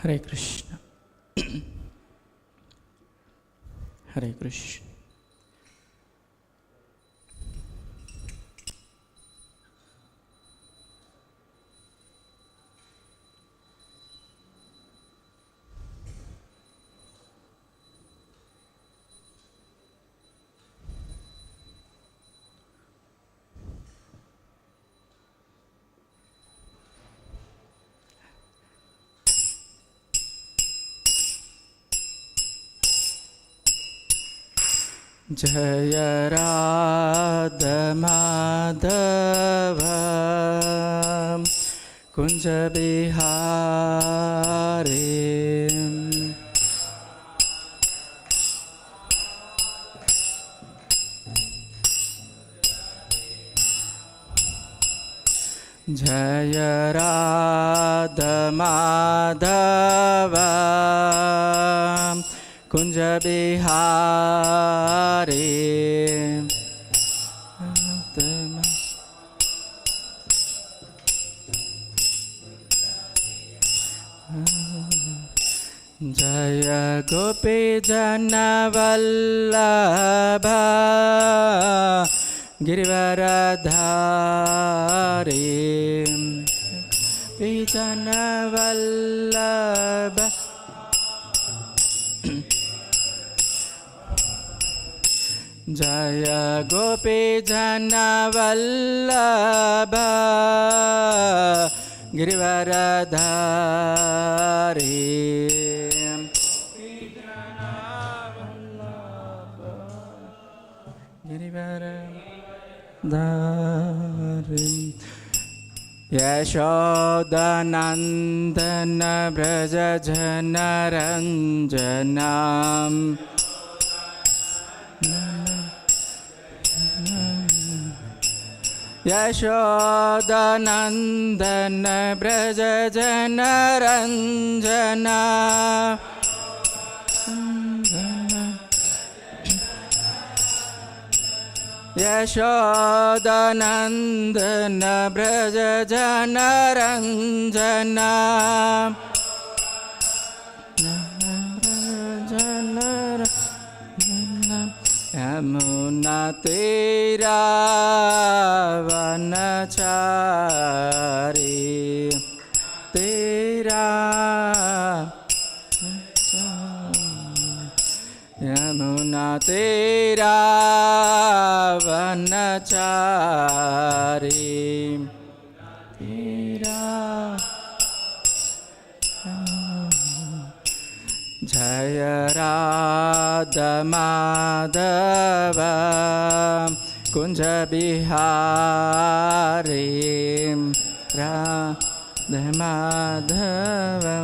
Hare Krishna. Hare Krishna. Jaya Radha Madhava Kunja Bihari Jaya Radha Madhava Kunja Bihari Jaya Gopi Jana Vallabha Girivaradhari Gopi Jana Vallabha Jaya Gopi Jana Vallabha Girivaradhari Girivaradhari Yashodanandana Braja Jana Ranjanam Yashodanandana Braja Jana Ranjana Yashodanandana Braja Jana Ranjana Yamuna Tira Vanachari Tira Yamuna Tira Vanachari Tira Jaya Radha Madhava Kunja Bihari Radha Madhava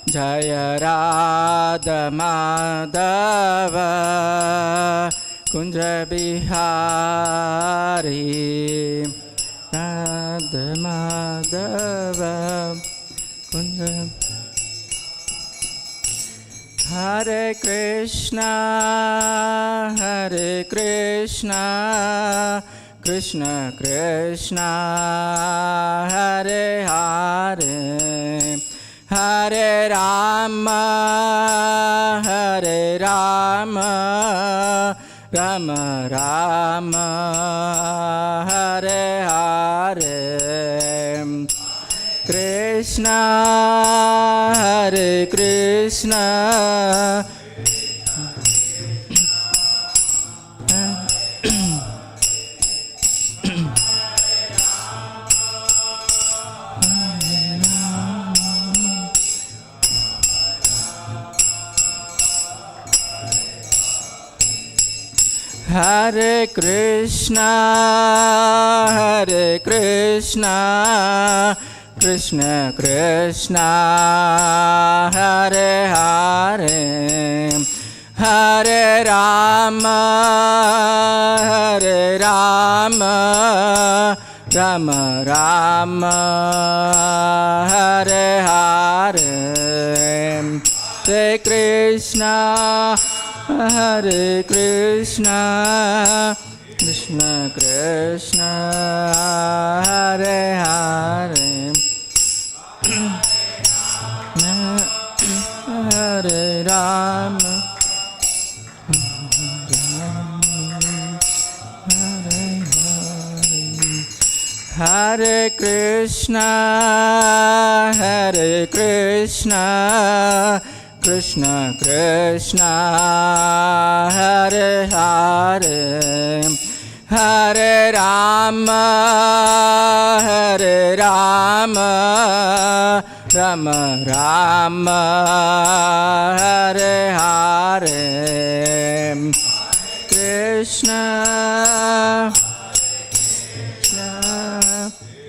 Jaya Radha Madhava Kunja Bihari Radha Madhava Hare Krishna, Hare Krishna, Krishna Krishna, Hare Hare, Hare Rama, Hare Rama, Rama Rama, Hare Hare. Krishna, Hare Krishna, Hare Krishna, Hare Krishna, Krishna Krishna, Hare Hare, Hare Rama, Hare Rama, Rama Rama, Hare Hare, Hare Krishna, Hare Krishna, Krishna Krishna Hare Hare Hare Rama Hare Krishna Krishna Krishna Hare Hare Hare Rama Rama Rama Hare Hare Krishna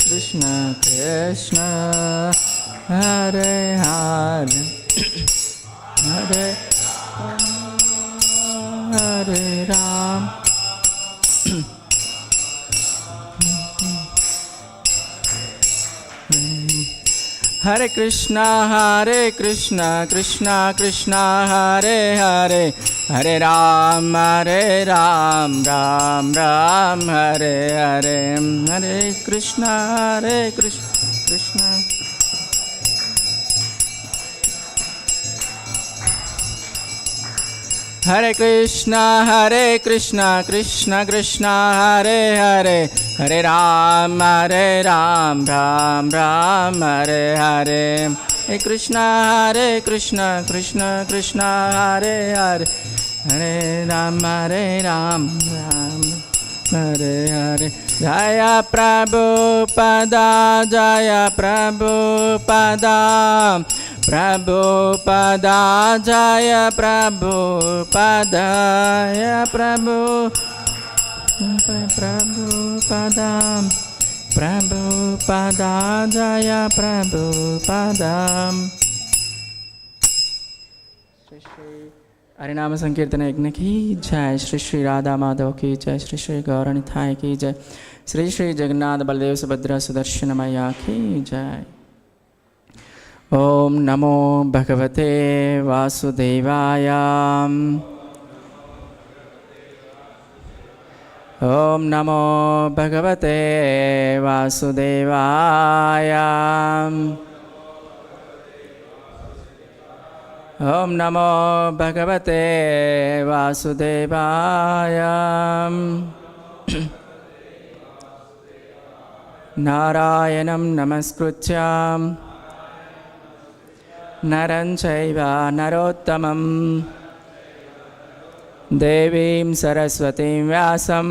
Krishna Krishna Hare Hare Hare Hare Ram Hare Krishna Krishna Krishna Hare Hare Hare Ram Ram Ram Hare Hare Hare Krishna Krishna Hare Krishna Krishna Krishna Hare Hare Hare Ram Ram Ram Hare Hare Hare Krishna Krishna Krishna Hare Hare Hare Ram Ram Hare Hare Jaya Prabhupada Jaya Prabhupada Prabhupada Jaya Prabhupada Jaya Prabhupada Prabhupada Jaya Prabhupada हरिनाम संकीर्तन यज्ञ की जय श्री श्री राधा माधव की जय श्री श्री गौरनिताय की जय श्री श्री जगन्नाथ बलदेव सुभद्रा सुदर्शन मैया की जय ओम नमो भगवते वासुदेवाय ओम नमो भगवते वासुदेवाय ओम नमो भगवते वासुदेवाय नारायणं नमस्कृत्य नरं चैव नरोत्तमं देवीं सरस्वतीं व्यासं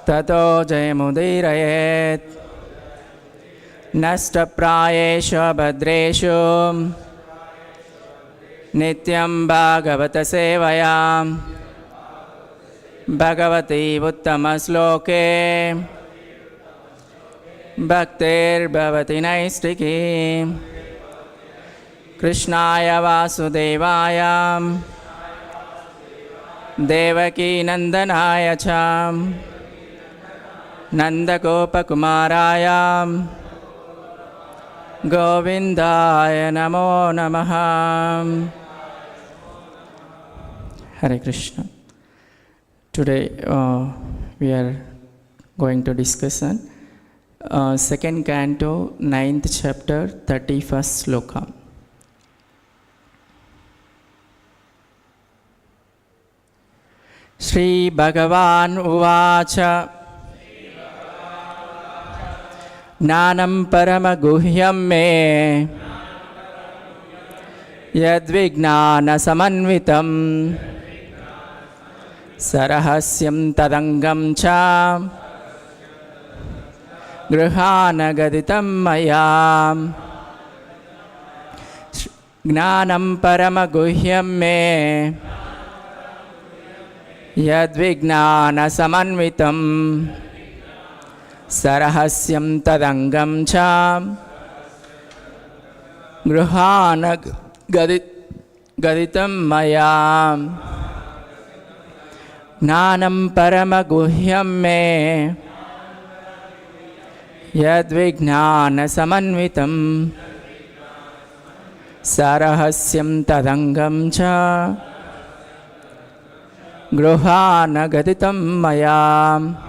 ततो जयमुदीरयेत् नष्टप्रायेषु भद्रेषु नित्यं भागवतसेवया भगवती उत्तमश्लोके भक्तिर्भवति नैष्टिकी कृष्णाय वासुदेवाय देवकी नंदनाय च नंदगोपकुमाराय गोविंदाय नमो नमः. Hare Krishna. Today we are going to discuss on second canto, 9th chapter, 31st sloka. Shri Bhagavan Uvacha Jnanam Paramaguhyam Me Yadvijnana Samanvitam Sarahasyam Tadangam Cha Grihana Gaditam Maya Jnanam Paramaguhyam Me Yadvijnana Samanvitam Sarahasyam Tadangam Cha Grihana Gaditam Maya Jnanam Paramaguhyam Me Yadvijnana Samanvitam Sarahasyam Tadangam Cha Gruhana gaditam maya.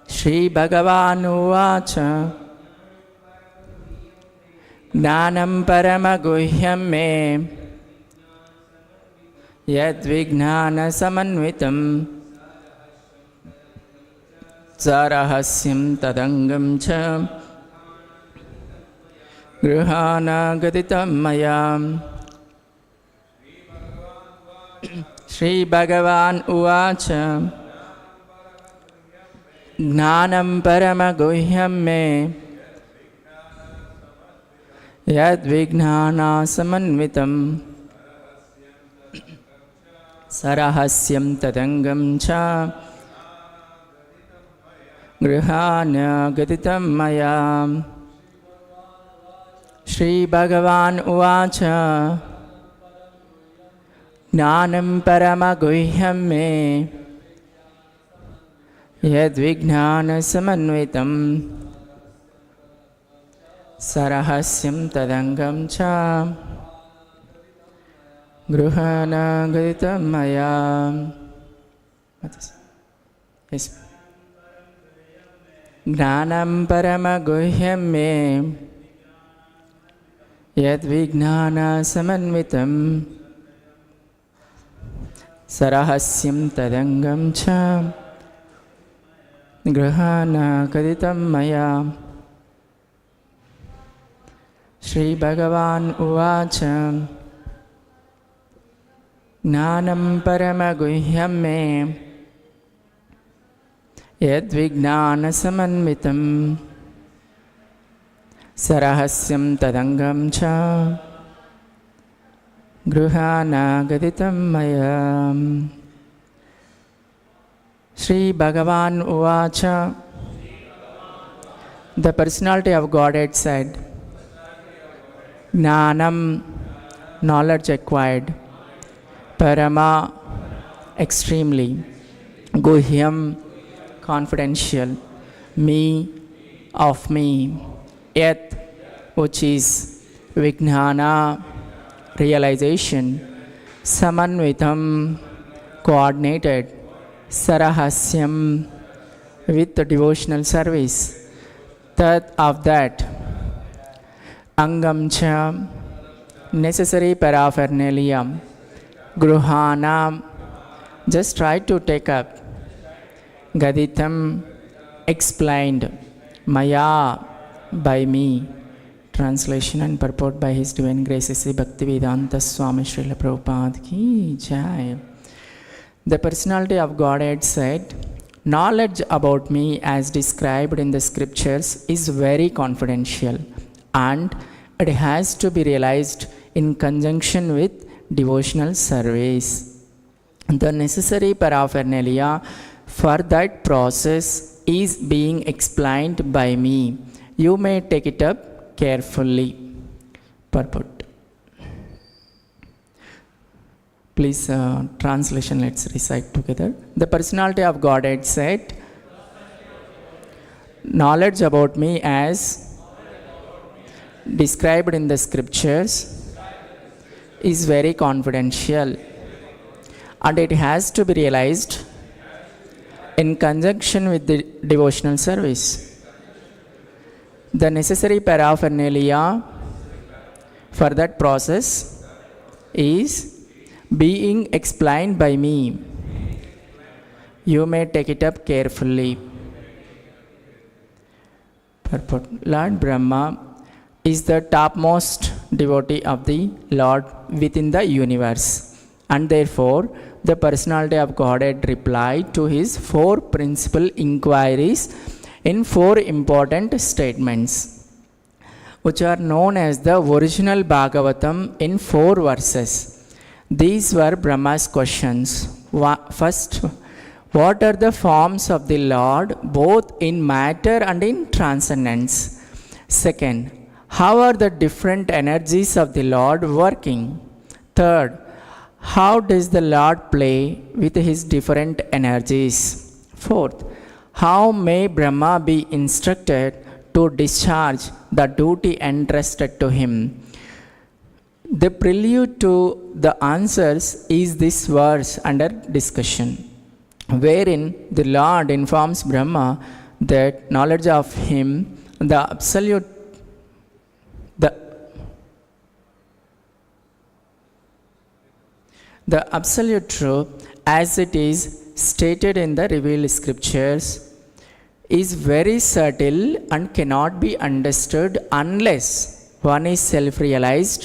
Shri Bhagavan Uvacha. Gnanam paramaguhyam me yad vijnana samanvitam sarahasyam tadangam cha gruhana gaditam maya. Shri Bhagavan Uvacha. Gnanam paramaguhyam me yad vijnana samanvitam sarahasyam tadangam cha grihana gaditam maya. Shri Bhagavan Uvacha. Gnanam paramaguhyam me yad vijnana samanvitam sarahasyam tadangam cha gruhana gaditam maya. Yes. Gnanam paramaguhyam me yad vijnana samanvitam sarahasyam tadangam cha grihana gaditam maya. Shri Bhagavan Uvacha. Gnanam paramaguhyam me yad vijnana samanvitam sarahasyam tadangam cha grihana gaditam maya. Shri Bhagavan Uvacha. The personality of Godhead said, Gnanam, knowledge acquired, Parama, extremely, Guhyam, confidential, Me, of me, Yat, which is Vijnana, realization, Samanvitam, coordinated, Sarahasyam, with the devotional service, Tat, of that, Angam cha, necessary paraphernalia, Gruhana, just try to take up, Gaditam, explained, Maya, by me. Translation and purport by His Divine Grace Sri Bhaktivedanta Swami Srila Prabhupada ki jai. The personality of Godhead said, knowledge about me as described in the scriptures is very confidential and it has to be realized in conjunction with devotional service. The necessary paraphernalia for that process is being explained by me. You may take it up carefully. Purport. Please, translation, let's recite together. The personality of Godhead said, knowledge about me as described in the scriptures is very confidential and it has to be realized in conjunction with the devotional service. The necessary paraphernalia for that process is being explained by me. You may take it up carefully. Purport. Lord Brahma is the topmost devotee of the Lord within the universe, and therefore the personality of Godhead replied to his four principal inquiries in four important statements, which are known as the original Bhagavatam in 4 verses. These were Brahma's questions. First, what are the forms of the Lord both in matter and in transcendence? Second, how are the different energies of the Lord working? Third, how does the Lord play with his different energies? Fourth, how may Brahma be instructed to discharge the duty entrusted to him. The prelude to the answers is this verse under discussion, wherein the Lord informs Brahma that knowledge of him, the absolute truth as it is stated in the revealed scriptures is very subtle and cannot be understood unless one is self-realized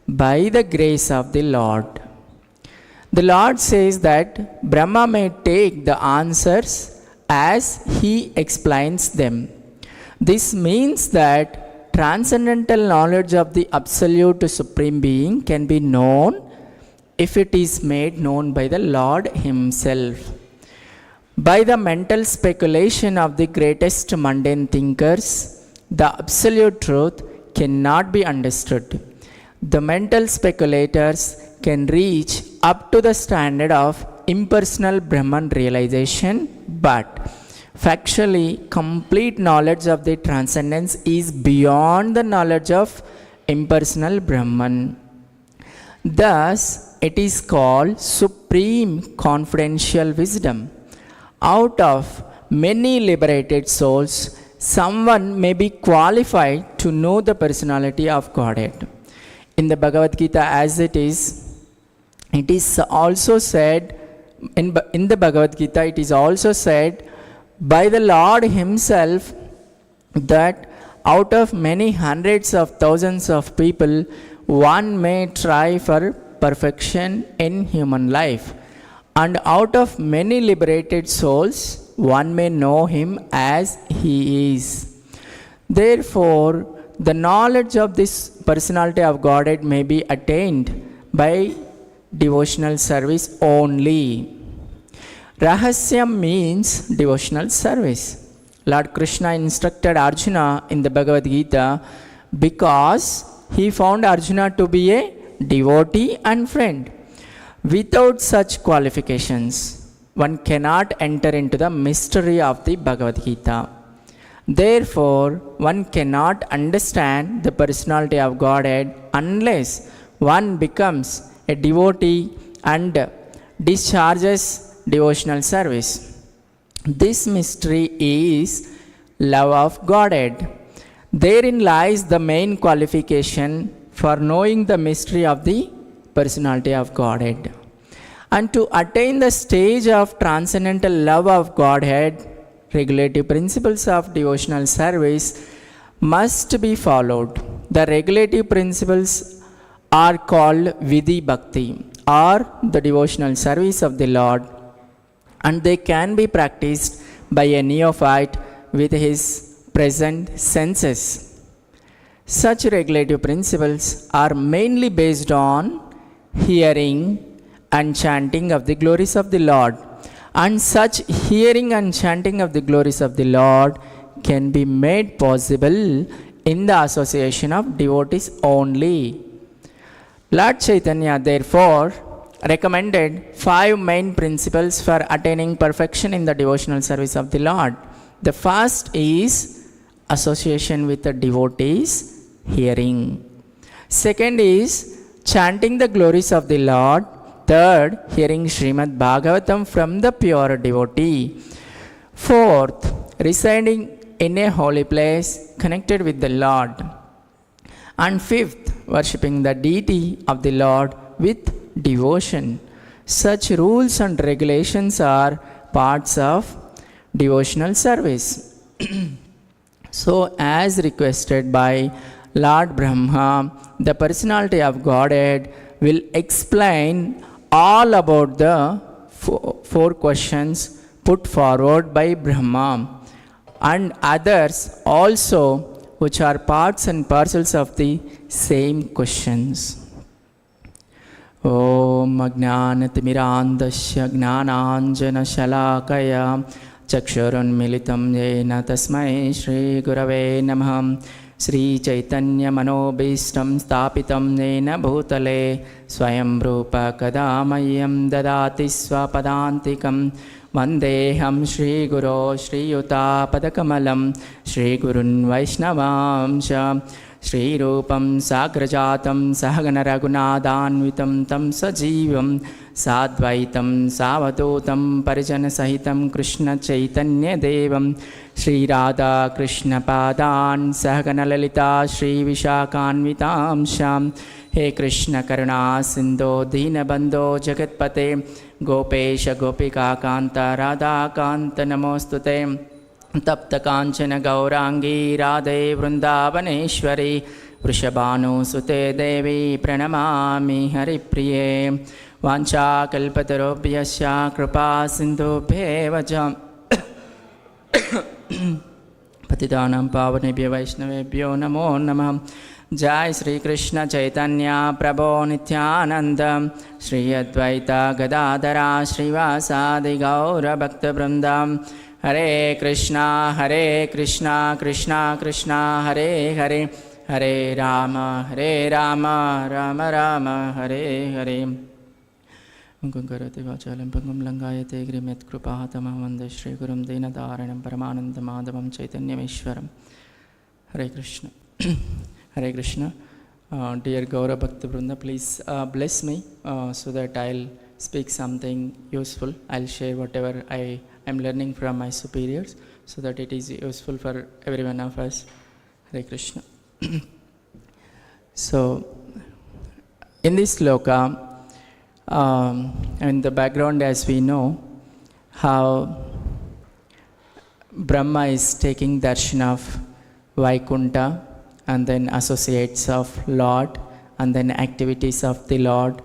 by the grace of the Lord. The Lord says that Brahma may take the answers as he explains them. This means that transcendental knowledge of the Absolute Supreme Being can be known if it is made known by the Lord himself. By the mental speculation of the greatest mundane thinkers, the absolute truth cannot be understood. The mental speculators can reach up to the standard of impersonal Brahman realization, but factually, complete knowledge of the transcendence is beyond the knowledge of impersonal Brahman. Thus, it is called supreme confidential wisdom. Out of many liberated souls, someone may be qualified to know the personality of Godhead. In the Bhagavad Gita, as it is also said, in the Bhagavad Gita, it is also said by the Lord himself that out of many hundreds of thousands of people, one may try for perfection in human life, and out of many liberated souls, one may know him as he is. Therefore, the knowledge of this personality of Godhead may be attained by devotional service only. Rahasyam means devotional service. Lord Krishna instructed Arjuna in the Bhagavad Gita because he found Arjuna to be a devotee and friend. Without such qualifications, one cannot enter into the mystery of the Bhagavad Gita. Therefore, one cannot understand the personality of Godhead unless one becomes a devotee and discharges devotional service. This mystery is love of Godhead. Therein lies the main qualification for knowing the mystery of the personality of Godhead. And to attain the stage of transcendental love of Godhead, regulative principles of devotional service must be followed. The regulative principles are called Vidhi Bhakti, or the devotional service of the Lord, and they can be practiced by a neophyte with his present senses. Such regulative principles are mainly based on hearing and chanting of the glories of the Lord, and such hearing and chanting of the glories of the Lord can be made possible in the association of devotees only. Lord Chaitanya therefore recommended 5 main principles for attaining perfection in the devotional service of the Lord. The first is association with the devotees, hearing. Second is chanting the glories of the Lord. Third, hearing Śrīmad-Bhāgavatam from the pure devotee. Fourth, residing in a holy place connected with the Lord. And fifth, worshipping the deity of the Lord with devotion. Such rules and regulations are parts of devotional service. So, as requested by Lord Brahma, the personality of Godhead will explain all about the 4 questions put forward by Brahma and others also, which are parts and parcels of the same questions. Om Ajnanatirmirandasya Gnananjana Shalakaya Chakshurunmilitam Yena Tasmai Shri Gurave Namah. Sri Chaitanya Manobishtam Stapitam Nena Bhutale Swayam Rupa Kadamayam Dadati Swapadantikam Vandeham Shri Guru Shri Yuta Padakamalam Shri Gurun Vaishnavamsha Shri Rupam Sagrajatam Sahagana Raghunadanvitam Tam Sajivam Sadvaitam Savadutam Parijana Sahitam Krishna Chaitanya Devam Shri Radha Krishna Padan Sahagana Lalita Shri Vishakanvitamsham He Krishna Karuna Sindho Deenabandho Jagatpate Gopesha Gopika Kanta Radha Kanta Namostute Tapta Kanchana Gaurangi Radhe Vrindavaneshwari Vrishabhanu Sute Devi Pranamami Haripriye Vancha Kalpatarobhyasya Kripa Sindhu Bhevajam Patidanam Pavanebhyo Vaishnavebhyo Namo Namah Jai Sri Krishna Chaitanya Prabhu Nityananda Shri Advaita Gadadhara Shri Vasadi Gaura Bhakta Vrindam Hare Krishna Krishna Krishna Hare Hare Hare Rama Rama Rama Hare Hare Munkarati Vachalam Pangam Langayate Grimet Krupahatama Vande Shri Gurum Dinadaranam Paramananda Madhavam Chaitanya Meshwaram Hare Krishna Hare Krishna. Dear Gaura Bhakta Vrinda, please bless me so that I'll speak something useful. I'll share whatever I am learning from my superiors so that it is useful for every one of us. Hare Krishna. So, in this sloka, in the background, as we know, how Brahma is taking darshan of Vaikunta and then associates of Lord and then activities of the Lord,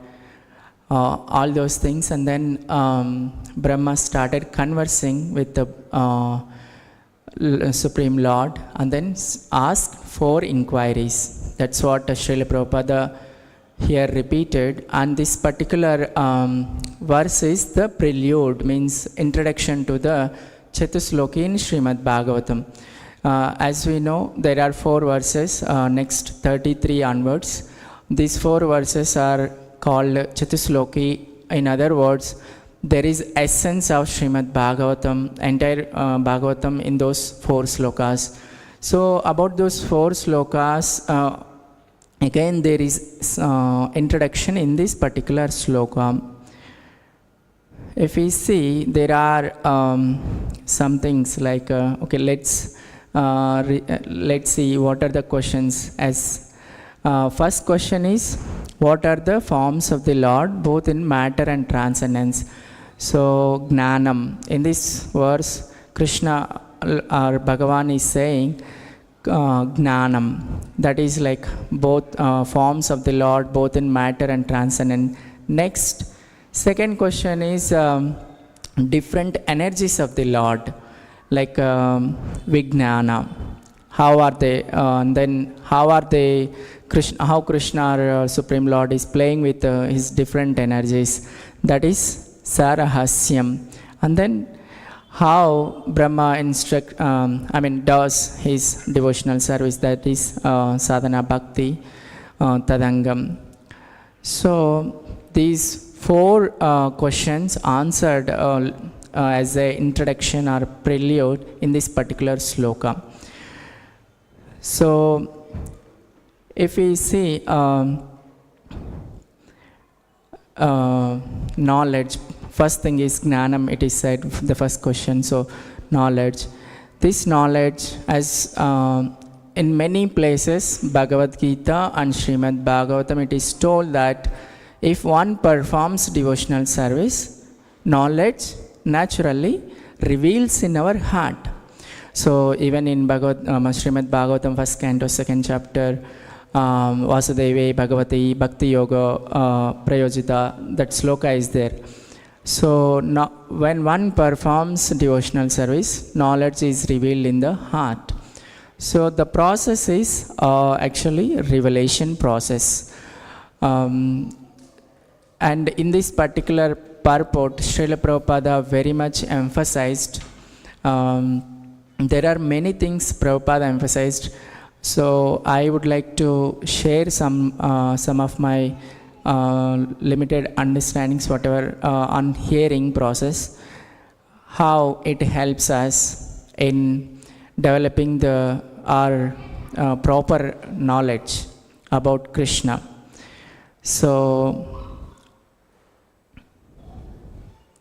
all those things, and then Brahma started conversing with the Supreme Lord and then asked 4 inquiries. That's what Srila Prabhupada here repeated, and this particular verse is the prelude, means introduction to the Chatusloki in Śrīmad-Bhāgavatam. As we know, there are 4 verses, next 33 onwards. These 4 verses are called Chatusloki. In other words, there is essence of Śrīmad-Bhāgavatam, entire Bhagavatam in those 4 slokas. So about those 4 slokas, again there is introduction in this particular sloka. If we see, there are some things like, okay, let's see what are the questions. As first question is, what are the forms of the Lord both in matter and transcendence? So Gnanam, in this verse Krishna or Bhagavan is saying Gnanam, that is like both forms of the Lord both in matter and transcendence. Next, second question is different energies of the Lord, like Vijnana. How are they? And then how are they? How Krishna or Supreme Lord is playing with his different energies. That is Sarahasyam. And then how Brahma does his devotional service. That is Sadhana Bhakti Tadangam. So these 4 questions answered as an introduction or prelude in this particular sloka. So if we see knowledge, first thing is Gnanam, it is said, the first question, so knowledge. This knowledge, as in many places, Bhagavad Gita and Śrīmad-Bhāgavatam, it is told that if one performs devotional service, knowledge naturally reveals in our heart. So even in Śrīmad-Bhāgavatam, first canto, second chapter, Vyasadeva Bhagavati Bhakti Yoga Prayojita, that sloka is there. So when one performs devotional service, knowledge is revealed in the heart. So the process is actually revelation process. And in this particular purport, Srila Prabhupada very much emphasized, there are many things Prabhupada emphasized. So I would like to share some of my limited understandings, whatever, on hearing process. how it helps us in developing our proper knowledge about Krishna. So,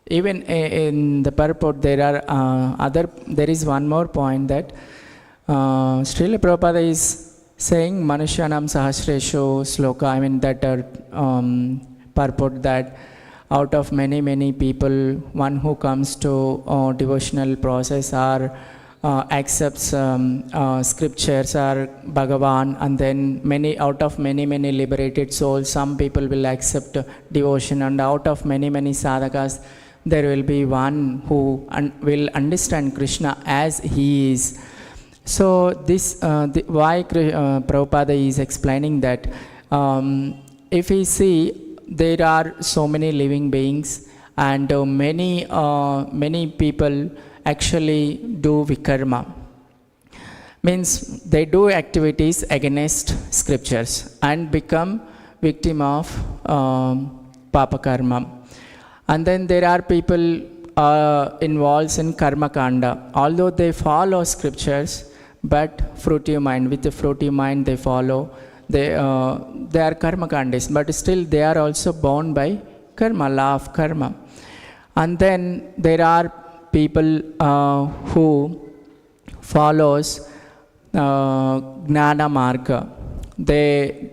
even in the purport, there is one more point that Srila Prabhupada is saying Manushyanam Sahasreshu Sloka, I mean that purport that out of many people, one who comes to devotional process or accepts scriptures or Bhagavan, and then out of many liberated souls, some people will accept devotion, and out of many sadhakas, there will be one who will understand Krishna as he is. So this why Prabhupada is explaining that if we see there are so many living beings, and many people actually do vikarma, means they do activities against scriptures and become victim of papa karma. And then there are people involved in karma kanda, although they follow scriptures, but fruitive mind, with the fruitive mind they follow, they are karma kandis, but still they are also bound by karma, law of karma. And then there are people who follows gnana marga. They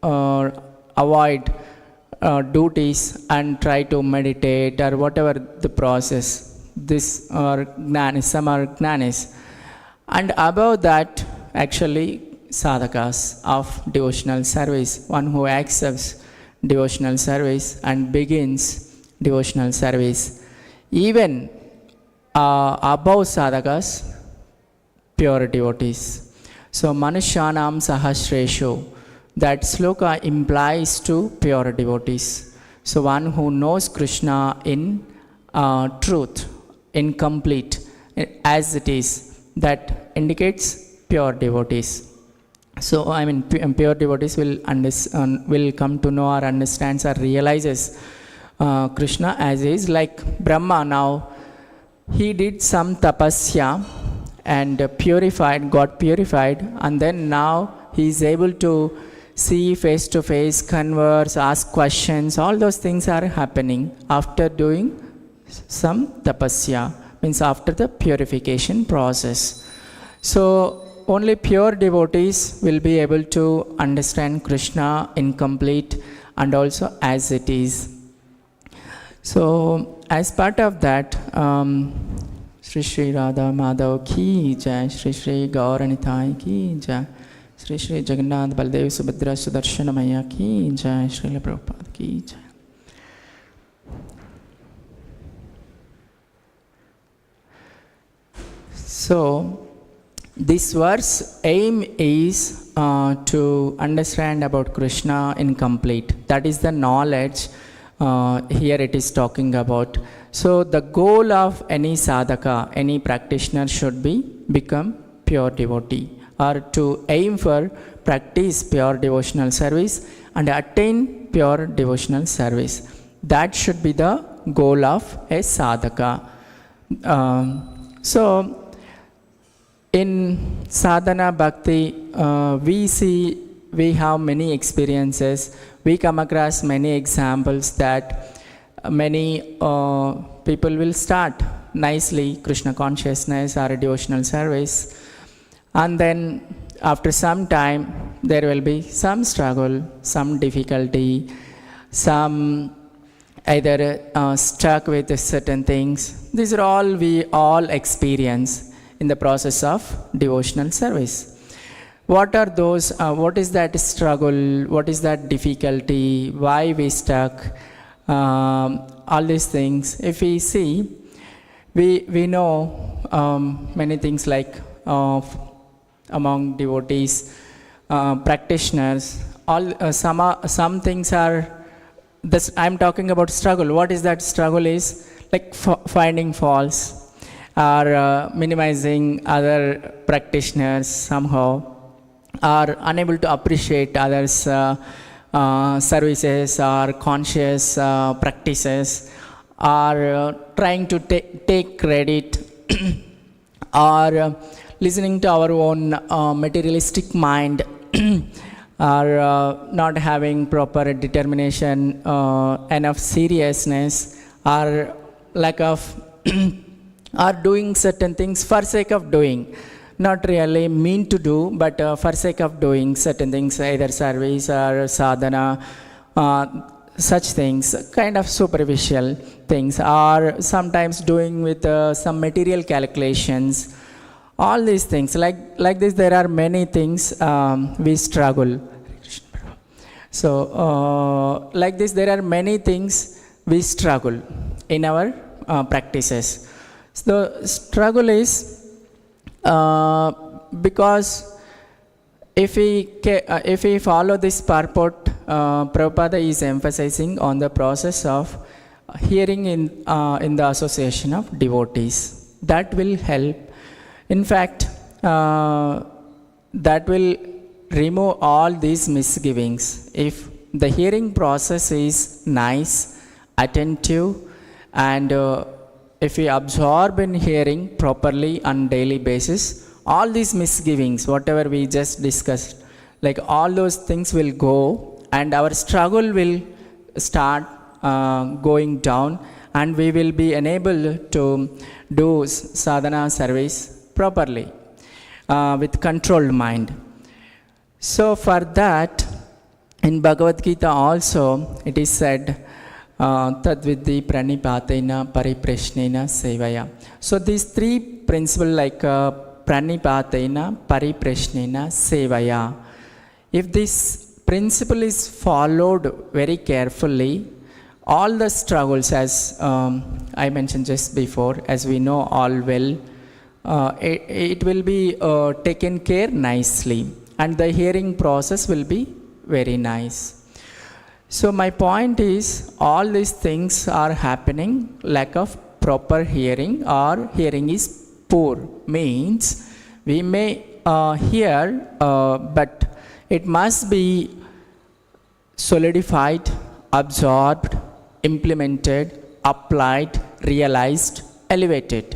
avoid duties and try to meditate or whatever the process. This are gnanis, some are gnanis. And above that, actually, sadhakas of devotional service, one who accepts devotional service and begins devotional service. Even above sadhakas, pure devotees. So, Manushyanam Sahasreshu, that sloka implies to pure devotees. So, one who knows Krishna in truth, in complete, as it is, that indicates pure devotees. So, I mean, pure devotees will come to know or understands or realizes Krishna as is. Like Brahma now, he did some tapasya and got purified, and then now he is able to see face to face, converse, ask questions. All those things are happening after doing some tapasya, means after the purification process. So only pure devotees will be able to understand Krishna in complete and also as it is. So as part of that, Shri Shri Radha Madhav ki jai, Shri Shri Gauranitai ki jai, Shri Shri Jagannath Baldev Subhadra Sudarshana Maya ki jai, Srila Prabhupada ki jai. So this verse aim is to understand about Krishna in complete. That is the knowledge here it is talking about. So the goal of any sadhaka, any practitioner should become pure devotee, or to aim for practice pure devotional service and attain pure devotional service. That should be the goal of a sadhaka. So in sadhana bhakti, we have many experiences. We come across many examples that many people will start nicely Krishna consciousness or a devotional service, and then after some time there will be some struggle, some difficulty, some either stuck with certain things. These are all we all experience in the process of devotional service. What are those, what is that struggle, what is that difficulty, why we stuck, all these things. If we see, we know many things like among devotees, practitioners, some things are, this I'm talking about struggle. What is that struggle is? Like finding faults or minimizing other practitioners somehow, are unable to appreciate others' services or conscious practices, or trying to take credit, or listening to our own materialistic mind, or not having proper determination, enough seriousness, or lack of or doing certain things for sake of doing, not really mean to do, but for sake of doing certain things, either service or sadhana, such things, kind of superficial things, or sometimes doing with some material calculations. All these things, like this, there are many things we struggle. So, like this, there are many things we struggle in our practices. So, the struggle is because if we follow this purport, Prabhupada is emphasizing on the process of hearing in the association of devotees. That will help. In fact, that will remove all these misgivings. If the hearing process is nice, attentive, and if we absorb in hearing properly on daily basis, all these misgivings, whatever we just discussed, like all those things will go, and our struggle will start going down, and we will be enabled to do sadhana service properly with controlled mind. So for that, in Bhagavad Gita also it is said, Tadvidhi pranipatena pariprashnena sevaya. So these three principles, like pranipatena pariprashnena sevaya, if this principle is followed very carefully, all the struggles, as I mentioned just before, as we know all well, it will be taken care nicely, and the hearing process will be very nice. So my point is, all these things are happening, lack of proper hearing, or hearing is poor, means we may hear, but it must be solidified, absorbed, implemented, applied, realized, elevated.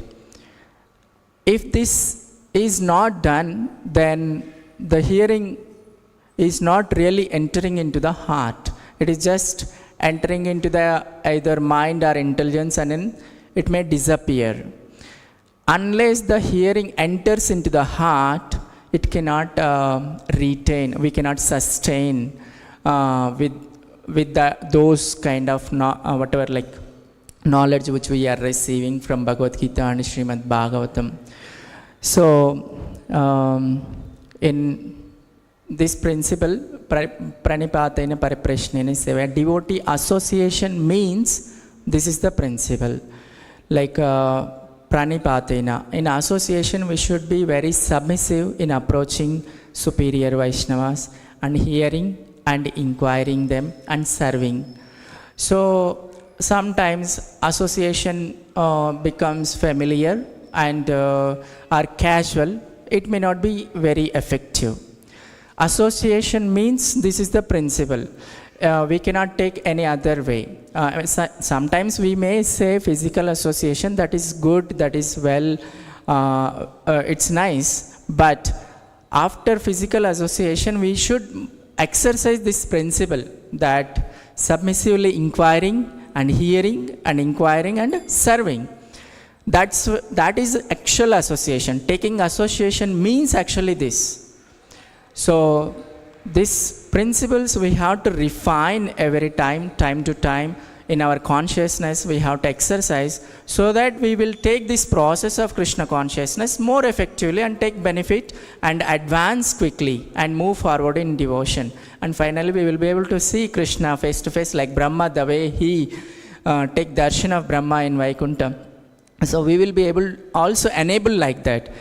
If this is not done, then the hearing is not really entering into the heart. It is just entering into the either mind or intelligence, and then it may disappear. Unless the hearing enters into the heart, it cannot retain, we cannot sustain with those kind of whatever, like knowledge which we are receiving from Bhagavad Gita and Śrīmad-Bhāgavatam. So in this principle, pranipatena pariprashnena sevaya, devotee association means this is the principle. Like pranipatena, in association we should be very submissive in approaching superior Vaishnavas and hearing and inquiring them and serving. So sometimes association becomes familiar and are casual. It may not be very effective. Association means this is the principle. We cannot take any other way. Sometimes we may say physical association, that is good, that is well, it's nice. But after physical association, we should exercise this principle, that submissively inquiring and hearing and inquiring and serving. That is actual association. Taking association means actually this. So these principles we have to refine every time to time in our consciousness. We have to exercise so that we will take this process of Krishna consciousness more effectively and take benefit and advance quickly and move forward in devotion. And finally we will be able to see Krishna face to face, like Brahma, the way he take darshan of Brahma in Vaikuntha. So we will be able also enable like that.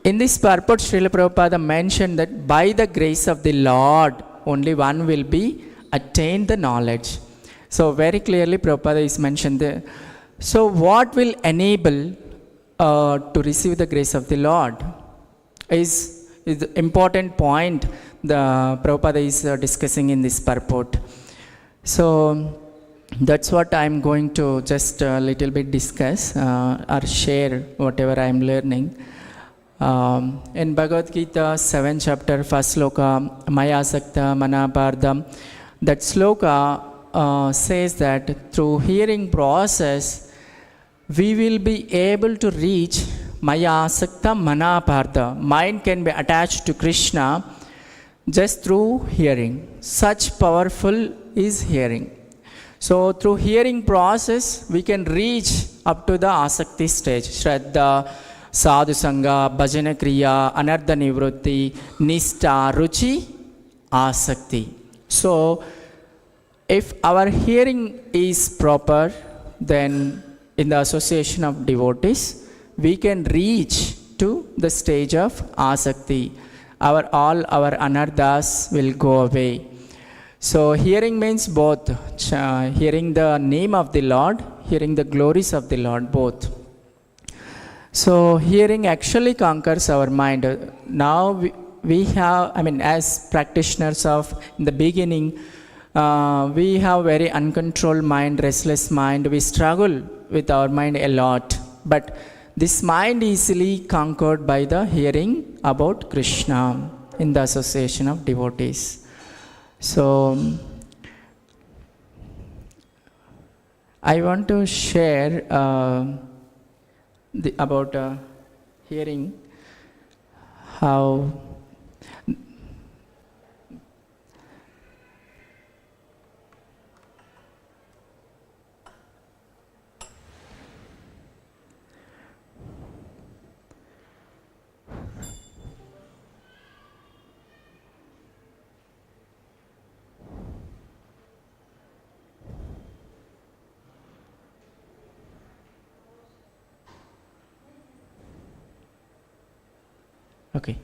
In this purport, Srila Prabhupada mentioned that by the grace of the Lord, only one will be attain the knowledge. So very clearly Prabhupada is mentioned there. So what will enable to receive the grace of the Lord is the important point the Prabhupada is discussing in this purport. So that's what I'm going to just a little bit discuss or share whatever I'm learning. In Bhagavad Gita 7th chapter, 1st sloka, Maya Sakta Manapardam, that sloka says that through hearing process, we will be able to reach Maya Sakta Manapartha. Mind can be attached to Krishna just through hearing. Such powerful is hearing. So through hearing process, we can reach up to the Asakti stage. Shraddha, Sadhu Sangha, Bhajana Kriya, Anartha Nivrutti, Nishta, Ruchi, Asakti. So if our hearing is proper, then in the association of devotees, we can reach to the stage of Asakti. All our anarthas will go away. So hearing means both, hearing the name of the Lord, hearing the glories of the Lord, both. So hearing actually conquers our mind. Now we have, as practitioners of, in the beginning, we have very uncontrolled mind, restless mind. We struggle with our mind a lot. But this mind easily conquered by the hearing about Krishna in the association of devotees. So I want to share about hearing, how okay,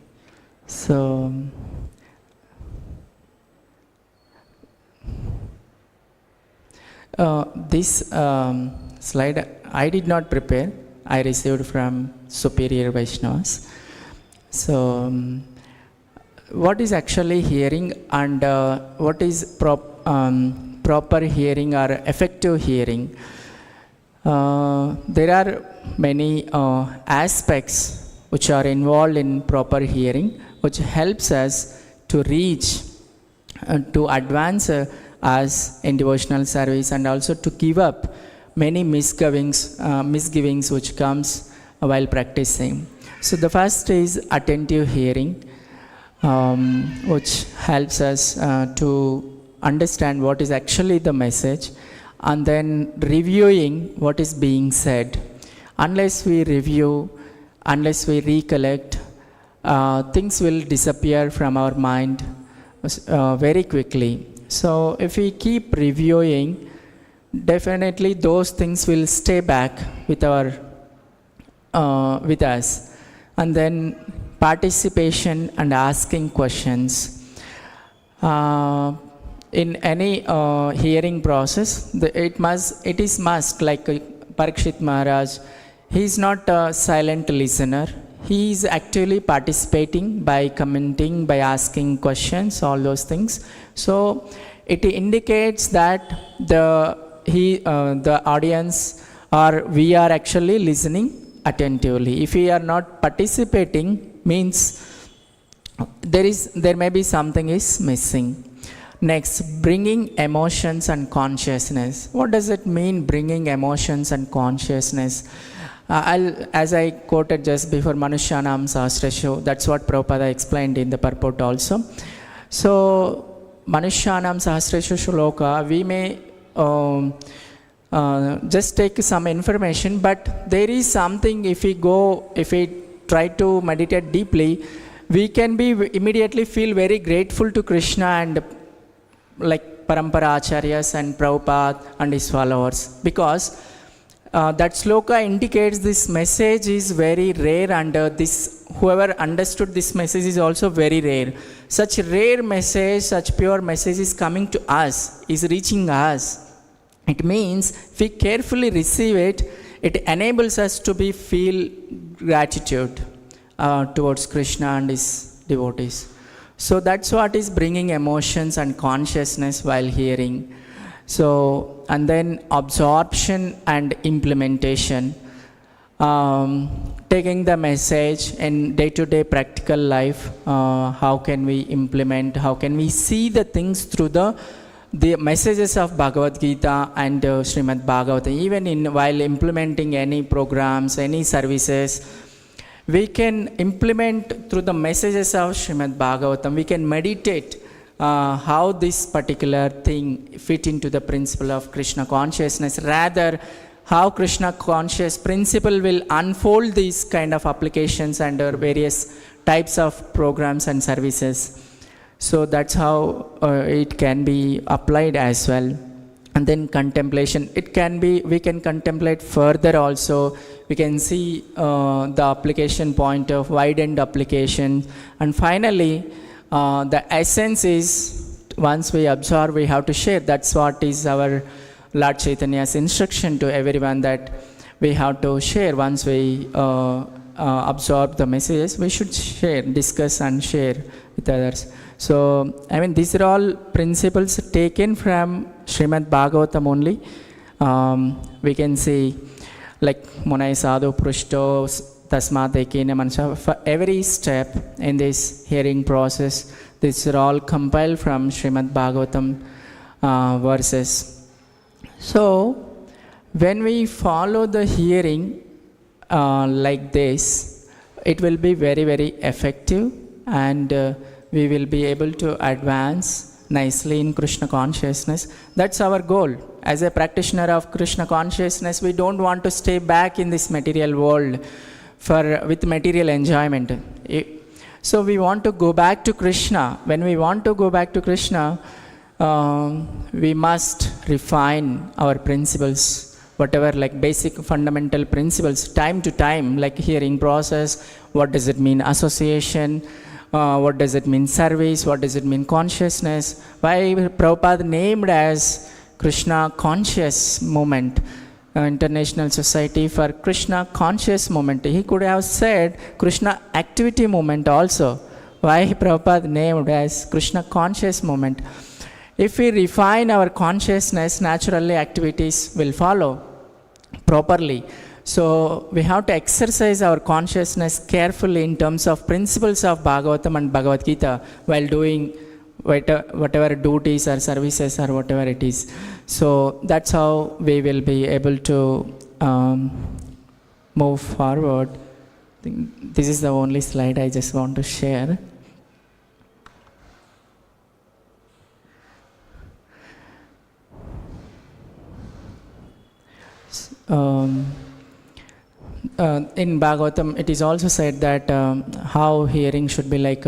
so this slide I did not prepare. I received from superior Vaishnavas. So what is actually hearing, and what is proper hearing or effective hearing? There are many aspects which are involved in proper hearing, which helps us to reach, to advance as in devotional service, and also to give up many misgivings which comes while practicing. So the first is attentive hearing, which helps us to understand what is actually the message, and then reviewing what is being said. Unless we review, unless we recollect, things will disappear from our mind very quickly. So if we keep reviewing, definitely those things will stay back with us. And then participation and asking questions. In any hearing process, it is must, like Pariksit Maharaj, he is not a silent listener. He is actually participating by commenting, by asking questions, all those things. So it indicates that the audience, or we are actually listening attentively. If we are not participating, means there may be something is missing. Next, bringing emotions and consciousness. What does it mean, bringing emotions and consciousness? As I quoted just before, Manushanam Sahasrashu, that's what Prabhupada explained in the purport also. So, Manushanam Sahasrashu Shloka, we may just take some information, but there is something, if we try to meditate deeply, we can be immediately feel very grateful to Krishna and like Parampara Acharyas and Prabhupada and his followers, because that sloka indicates this message is very rare, and whoever understood this message is also very rare. Such rare message, such pure message is coming to us, is reaching us. It means if we carefully receive it, it enables us to feel gratitude towards Krishna and his devotees. So that's what is bringing emotions and consciousness while hearing. So, and then absorption and implementation. Taking the message in day-to-day practical life, how can we implement, how can we see the things through the messages of Bhagavad Gita and Śrīmad-Bhāgavatam. Even while implementing any programs, any services, we can implement through the messages of Śrīmad-Bhāgavatam. We can meditate how this particular thing fit into the principle of Krishna consciousness, rather how Krishna conscious principle will unfold these kind of applications under various types of programs and services. So that's how it can be applied as well. And then contemplation, it can be, we can contemplate further also. We can see the application point of widened application. And finally, the essence is, once we absorb, we have to share. That's what is our Lord Chaitanya's instruction to everyone, that we have to share. Once we absorb the messages, we should share, discuss and share with others. So, I mean, these are all principles taken from Śrīmad-Bhāgavatam only. We can see, like, Munai Sadhu Prushto Tasmat Ekena Manasha, for every step in this hearing process, these are all compiled from Śrīmad-Bhāgavatam verses. So, when we follow the hearing like this, it will be very, very effective, and we will be able to advance nicely in Krishna consciousness. That's our goal. As a practitioner of Krishna consciousness, we don't want to stay back in this material world with material enjoyment. So we want to go back to Krishna. When we want to go back to Krishna, we must refine our principles, whatever, like basic fundamental principles, time to time, like hearing process. What does it mean association? What does it mean service? What does it mean consciousness? Why Prabhupada named as Krishna Conscious Movement, International Society for Krishna Conscious Movement. He could have said Krishna Activity Movement also. Why Prabhupada named as Krishna Conscious Movement? If we refine our consciousness, naturally activities will follow properly. So we have to exercise our consciousness carefully in terms of principles of Bhagavatam and Bhagavad Gita while doing whatever duties or services or whatever it is. So that's how we will be able to move forward. This is the only slide I just want to share. In Bhagavatam, it is also said that how hearing should be like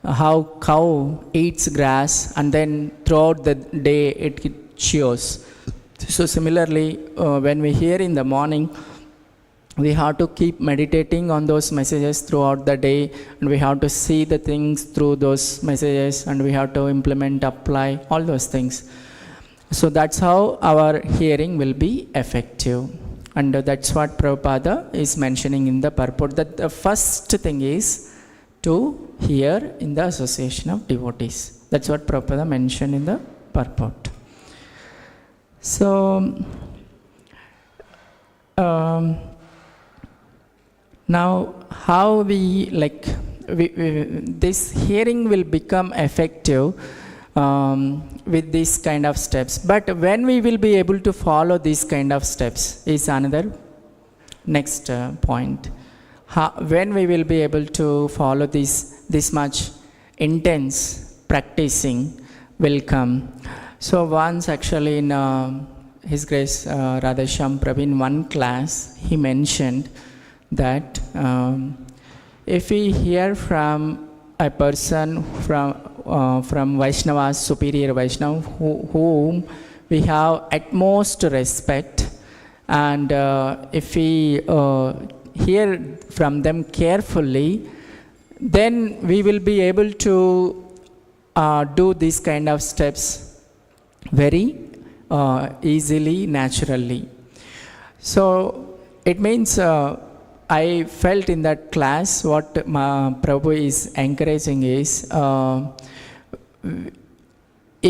how cow eats grass and then throughout the day it chews. So similarly, when we hear in the morning, we have to keep meditating on those messages throughout the day, and we have to see the things through those messages, and we have to implement, apply all those things. So that's how our hearing will be effective. And that's what Prabhupada is mentioning in the purport, that the first thing is to hear in the association of devotees. That's what Prabhupada mentioned in the purport. So, now how this hearing will become effective with these kind of steps. But when we will be able to follow these kind of steps is another next point. When we will be able to follow this much intense practicing will come. So once actually in His Grace Radhesham Prabhu in one class, he mentioned that if we hear from a person from Vaishnavas, superior Vaishnava, whom we have utmost respect, and if we hear from them carefully, then we will be able to do these kind of steps very easily, naturally. So it means I felt in that class what Prabhu is encouraging is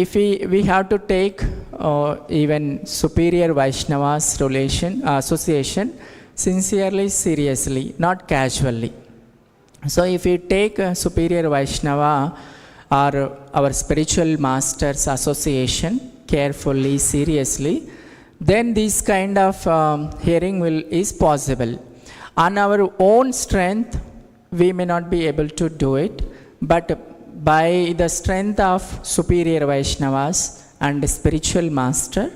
if we have to take even superior Vaishnavas association sincerely, seriously, not casually. So if we take a superior Vaishnava or our spiritual masters association carefully, seriously, then this kind of hearing is possible. On our own strength, we may not be able to do it, but by the strength of superior Vaishnavas and spiritual master,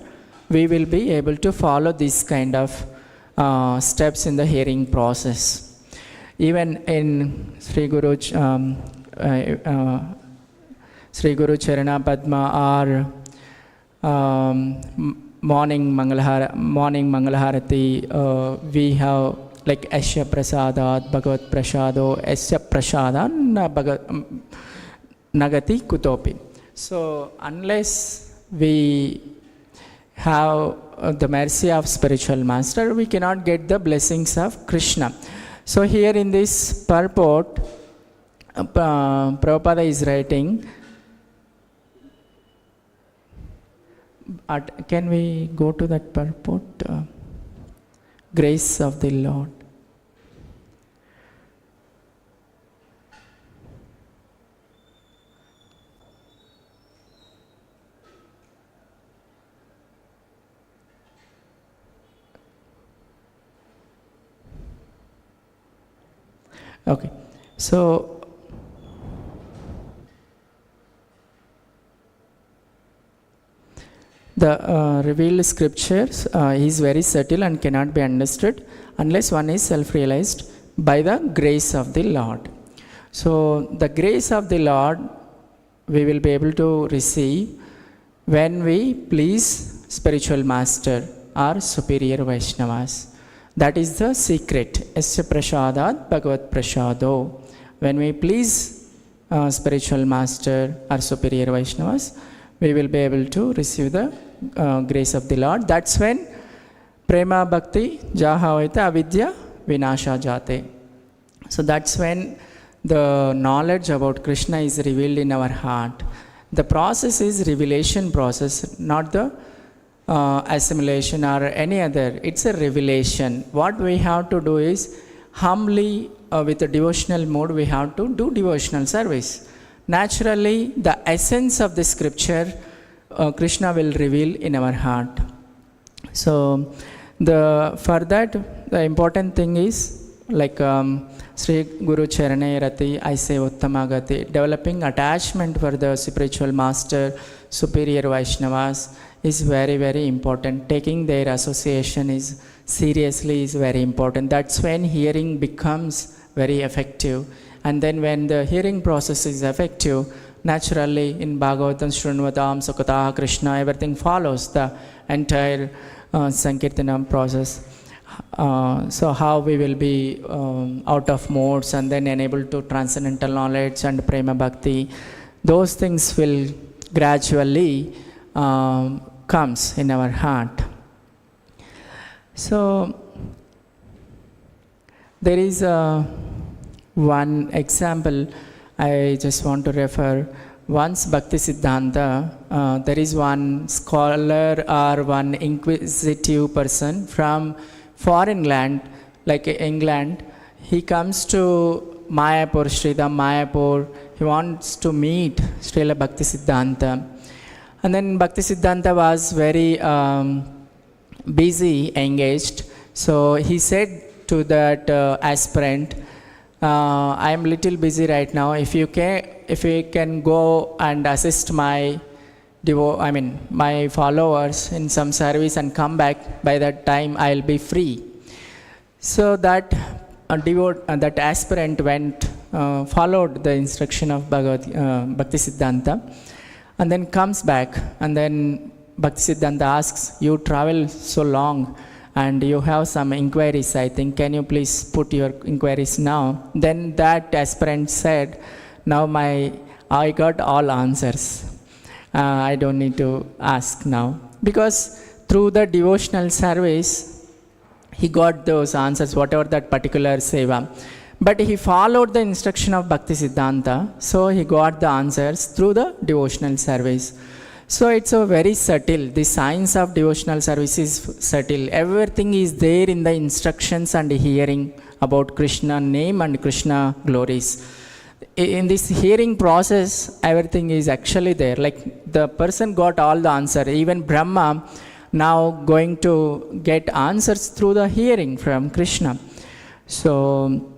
we will be able to follow this kind of steps in the hearing process. Even in Sri Guru Charana Padma or morning Mangalharati, we have like Asya Prasadat, Bhagavat Prasado, Asya Prasadan, Nagati Kutopi. So unless we have the mercy of spiritual master, we cannot get the blessings of Krishna. So here in this purport, Prabhupada is writing, can we go to that purport? Grace of the Lord. Okay, so the revealed scriptures is very subtle and cannot be understood unless one is self-realized by the grace of the Lord. So the grace of the Lord we will be able to receive when we please spiritual master or superior Vaishnavas. That is the secret. Asya prasadat bhagavat prasado. When we please spiritual master or superior Vaishnavas, we will be able to receive the grace of the Lord. That's when prema bhakti jahavaita avidya vinasha jate. So that's when the knowledge about Krishna is revealed in our heart. The process is revelation process, not the assimilation or any other. It's a revelation. What we have to do is humbly with a devotional mode we have to do devotional service. Naturally the essence of the scripture Krishna will reveal in our heart. So for that the important thing is like Sri Guru Charane Rati, I say Uttamagati, developing attachment for the spiritual master, superior Vaishnavas is very, very important. Taking their association is seriously is very important. That's when hearing becomes very effective. And then when the hearing process is effective, naturally in Bhagavatam, Śrīmad-Bhāgavatam, Sukadeva Krishna, everything follows the entire Sankirtanam process. So how we will be out of modes and then enabled to transcendental knowledge and prema bhakti, those things will gradually comes in our heart. So there is one example I just want to refer. Once Bhakti Siddhanta, there is one scholar or one inquisitive person from foreign land, like England. He comes to Mayapur, Sridham Mayapur. He wants to meet Srila Bhakti Siddhanta. And then Bhakti Siddhanta was very busy, engaged. So he said to that aspirant, I am little busy right now. If you can go and assist my followers in some service and come back, by that time I will be free. So that aspirant went, followed the instruction of Bhakti Siddhanta, and then comes back. And then Bhakti Siddhanta asks, you travel so long and you have some inquiries, I think. Can you please put your inquiries now? Then that aspirant said, now I got all answers. I don't need to ask now. Because through the devotional service, he got those answers, whatever that particular seva. But he followed the instruction of Bhakti Siddhanta, so he got the answers through the devotional service. So it's a very subtle. The science of devotional service is subtle. Everything is there in the instructions and hearing about Krishna name and Krishna glories. In this hearing process, everything is actually there. Like the person got all the answer. Even Brahma now going to get answers through the hearing from Krishna. So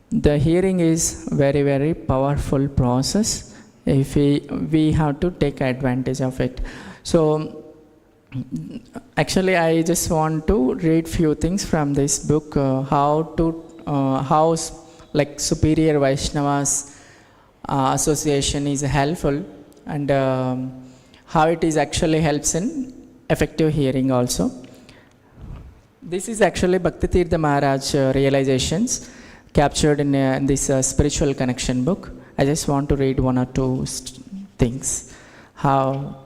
the hearing is very, very powerful process. If we have to take advantage of it. So actually I just want to read few things from this book, how like superior Vaishnavas association is helpful, and how it is actually helps in effective hearing also. This is actually Bhaktitirtha Maharaj realizations captured in this spiritual connection book. I just want to read one or two things. How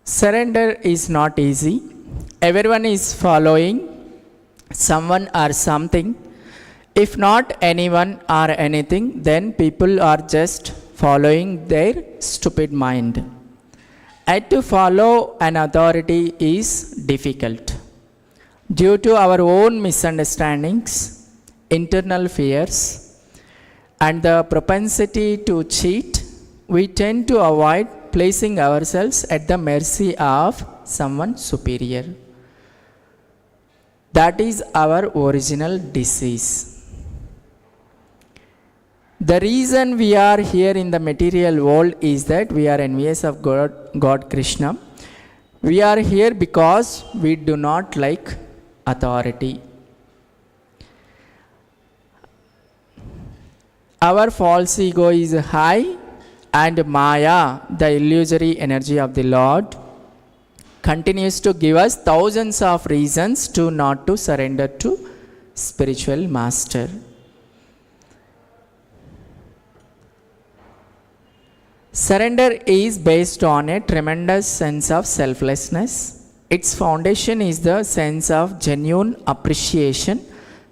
surrender is not easy. Everyone is following someone or something. If not anyone or anything, then people are just following their stupid mind. And to follow an authority is difficult. Due to our own misunderstandings, internal fears, and the propensity to cheat, we tend to avoid placing ourselves at the mercy of someone superior. That is our original disease. The reason we are here in the material world is that we are envious of God Krishna. We are here because we do not like authority. Our false ego is high, and Maya, the illusory energy of the Lord, continues to give us thousands of reasons to not to surrender to spiritual master. Surrender is based on a tremendous sense of selflessness. Its foundation is the sense of genuine appreciation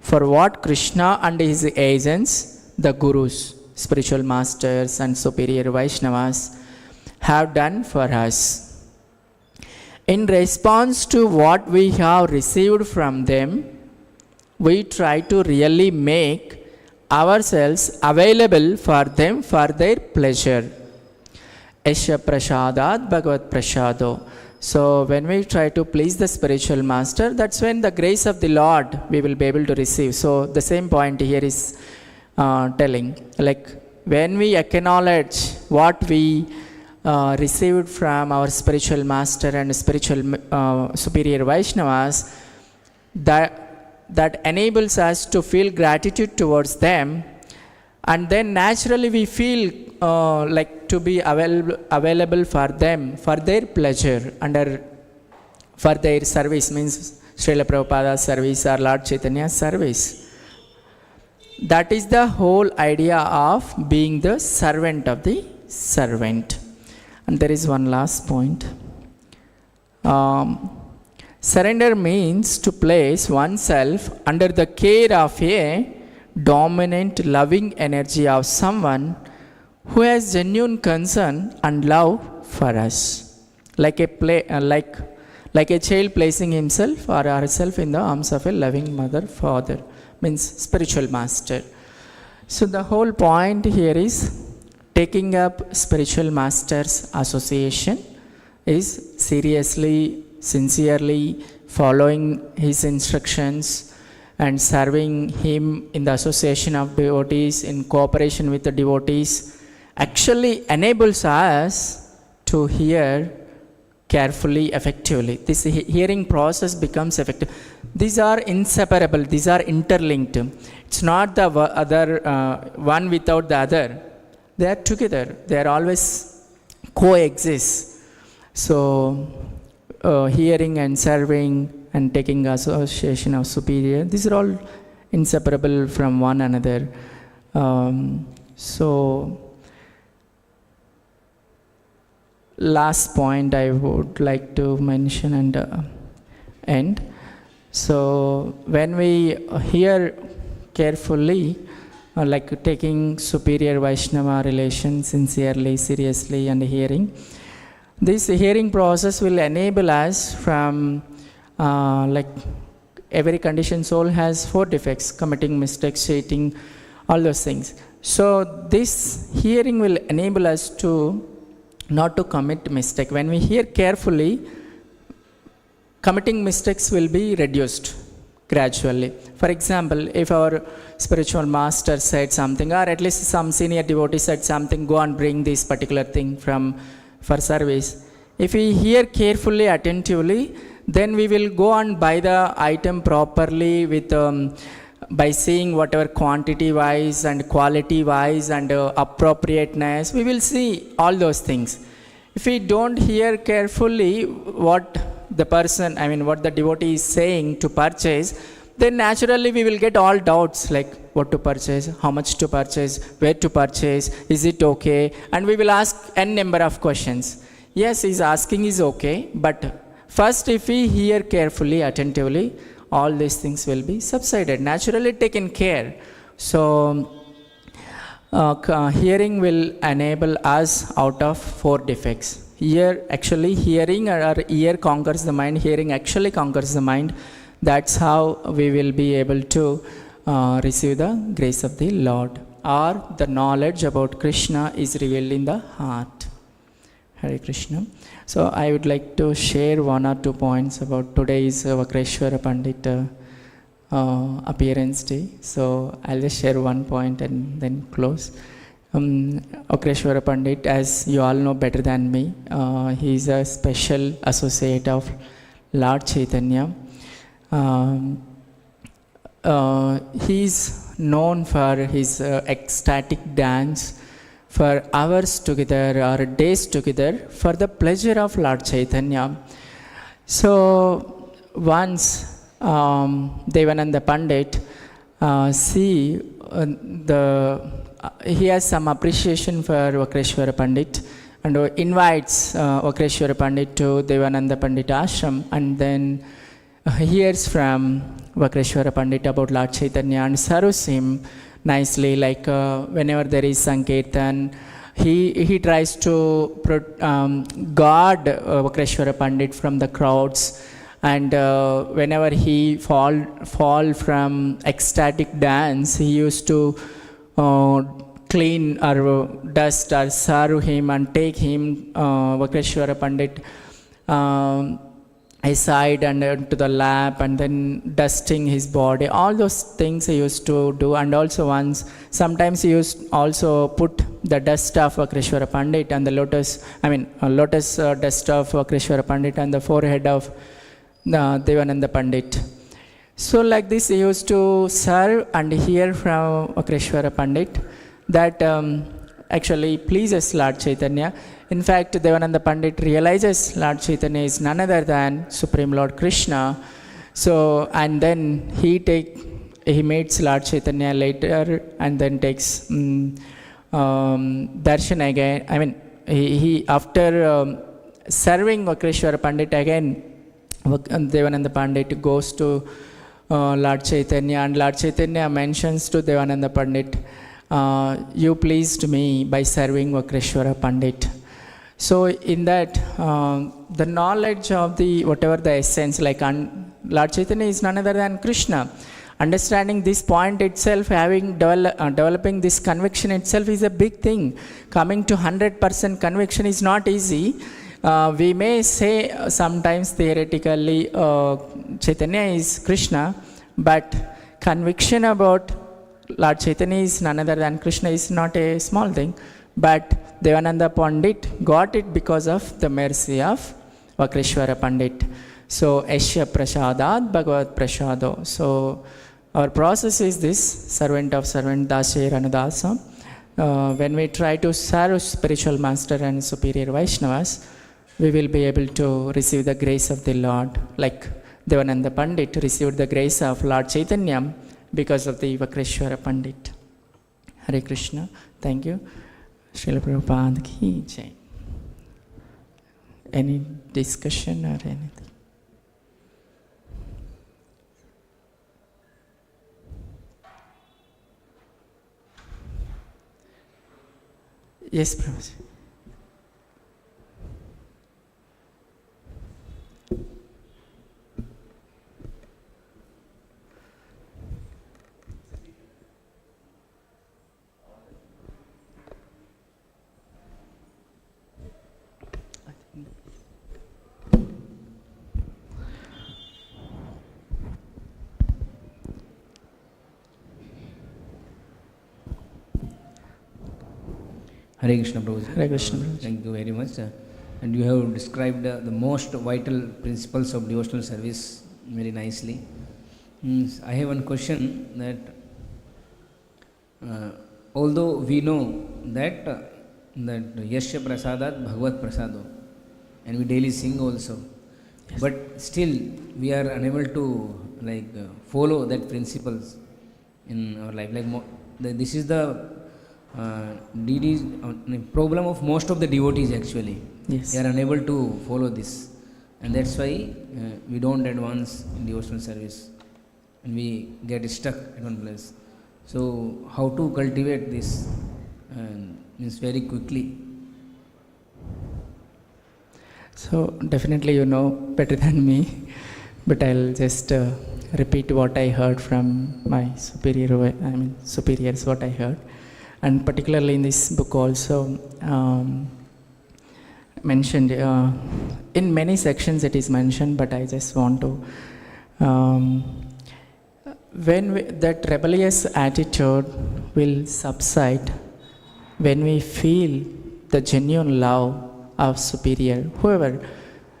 for what Krishna and his agents, the gurus, spiritual masters and superior Vaishnavas, have done for us. In response to what we have received from them, we try to really make ourselves available for them for their pleasure. Esha prasadat bhagavat prasado. So when we try to please the spiritual master, that's when the grace of the Lord we will be able to receive. So the same point here is telling, like when we acknowledge what we received from our spiritual master and spiritual superior Vaishnavas, that enables us to feel gratitude towards them, and then naturally we feel like to be available for them, for their pleasure, for their service, means Srila Prabhupada's service or Lord Chaitanya's service. That is the whole idea of being the servant of the servant. And there is one last point. Surrender means to place oneself under the care of a dominant loving energy of someone who has genuine concern and love for us, like a child placing himself or herself in the arms of a loving mother, father, means spiritual master. So the whole point here is taking up spiritual masters association is seriously, sincerely following his instructions and serving him in the association of devotees, in cooperation with the devotees, actually enables us to hear carefully, effectively. This hearing process becomes effective. These are inseparable, these are interlinked. It's not the other one without the other. They are together, they are always coexist. So hearing and serving and taking association of superior, these are all inseparable from one another. So last point I would like to mention and end. So when we hear carefully, like taking superior Vaishnava relation sincerely, seriously, and hearing, this hearing process will enable us from like every conditioned soul has 4 defects: committing mistakes, cheating, all those things. So this hearing will enable us to not to commit mistake. When we hear carefully, committing mistakes will be reduced gradually. For example, if our spiritual master said something, or at least some senior devotee said something, go and bring this particular thing for service. If we hear carefully, attentively, then we will go and buy the item properly with by seeing whatever quantity wise and quality wise and appropriateness. We will see all those things. If we don't hear carefully what the person, what the devotee is saying to purchase, then naturally we will get all doubts like what to purchase, how much to purchase, where to purchase, is it okay, and we will ask n number of questions. Yes, he's asking is okay, but first if we hear carefully, attentively, all these things will be subsided, naturally taken care. So hearing will enable us out of 4 defects. Hearing or ear conquers the mind, hearing actually conquers the mind. That's how we will be able to receive the grace of the Lord, or the knowledge about Krishna is revealed in the heart. Hare Krishna. So I would like to share 1 or 2 points about today's Vakreshwara Pandit appearance day. So I'll just share 1 point and then close. Vakreshwara Pandit, as you all know better than me, he is a special associate of Lord Chaitanya. He is known for his ecstatic dance for hours together or days together for the pleasure of Lord Chaitanya. So once Devananda Pandit he has some appreciation for Vakreshwara Pandit and invites Vakreshwara Pandit to Devananda Pandit ashram, and then hears from Vakreshwara Pandit about Lord Chaitanya and serves him nicely, like whenever there is Sankirtan, he tries to guard Vakreshwara Pandit from the crowds, and whenever he fall from ecstatic dance, he used to clean or dust or serve him and take him, Vakreshwara Pandit, aside and to the lap, and then dusting his body. All those things he used to do. And also sometimes he used also put the dust of Vakreshwara Pandit and the lotus dust of Vakreshwara Pandit and the forehead of Devananda Pandit. So like this he used to serve and hear from Vakreshwara Pandit. That actually pleases Lord Chaitanya. In fact, Devananda Pandit realizes Lord Chaitanya is none other than Supreme Lord Krishna. So, and then he meets Lord Chaitanya later and then takes darshan again. He after serving Vakreshwara Pandit again, Devananda Pandit goes to Lord Chaitanya, and Lord Chaitanya mentions to Devananda Pandit, you pleased me by serving Vakreshwara Pandit. So in that, the knowledge of whatever the essence, like Lord Chaitanya is none other than Krishna. Understanding this point itself, developing this conviction itself is a big thing. Coming to 100% conviction is not easy. We may say sometimes theoretically Chaitanya is Krishna, but conviction about Lord Chaitanya is none other than Krishna is not a small thing. But Devananda Pandit got it because of the mercy of Vakreshwara Pandit. So, Esya Prasadat Bhagavat Prasado. So, our process is this: servant of servant, Dasya Ranudasa. When we try to serve spiritual master and superior Vaishnavas, we will be able to receive the grace of the Lord. Like Devananda Pandit received the grace of Lord Chaitanya because of the Vakreshwara Pandit. Hare Krishna. Thank you. Srila Prabhupada ki jai. Any discussion or anything? Yes, Prabhuji. Hare Krishna, Prabhuji. Hare Krishna, Prabhuji. Thank you very much. And you have described the most vital principles of devotional service very nicely. I have one question that although we know that Yasya Prasadat Bhagavat Prasado, and we daily sing also, yes, but still we are unable to follow that principles in our life. This is the problem of most of the devotees actually. Yes. They are unable to follow this, and that's why we don't advance in devotional service and we get stuck at one place. So how to cultivate this means very quickly? So definitely you know better than me, but I'll just repeat what I heard from my superiors, what I heard. And particularly in this book also mentioned, in many sections it is mentioned, but I just want to, that rebellious attitude will subside when we feel the genuine love of superior, whoever.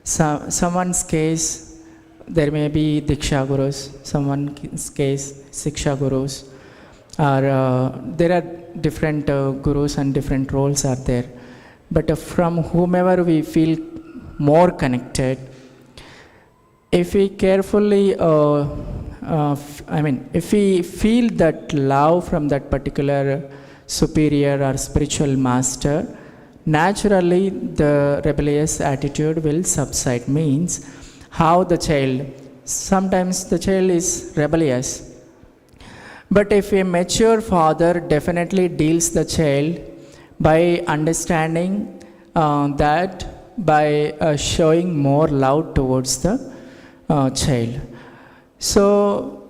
Someone's case, there may be Diksha Gurus, someone's case, Siksha Gurus, or there are different gurus and different roles are there. But from whomever we feel more connected, if we carefully, if we feel that love from that particular superior or spiritual master, naturally the rebellious attitude will subside. Means how the child, sometimes the child is rebellious, but if a mature father definitely deals the child by understanding that, by showing more love towards the child. So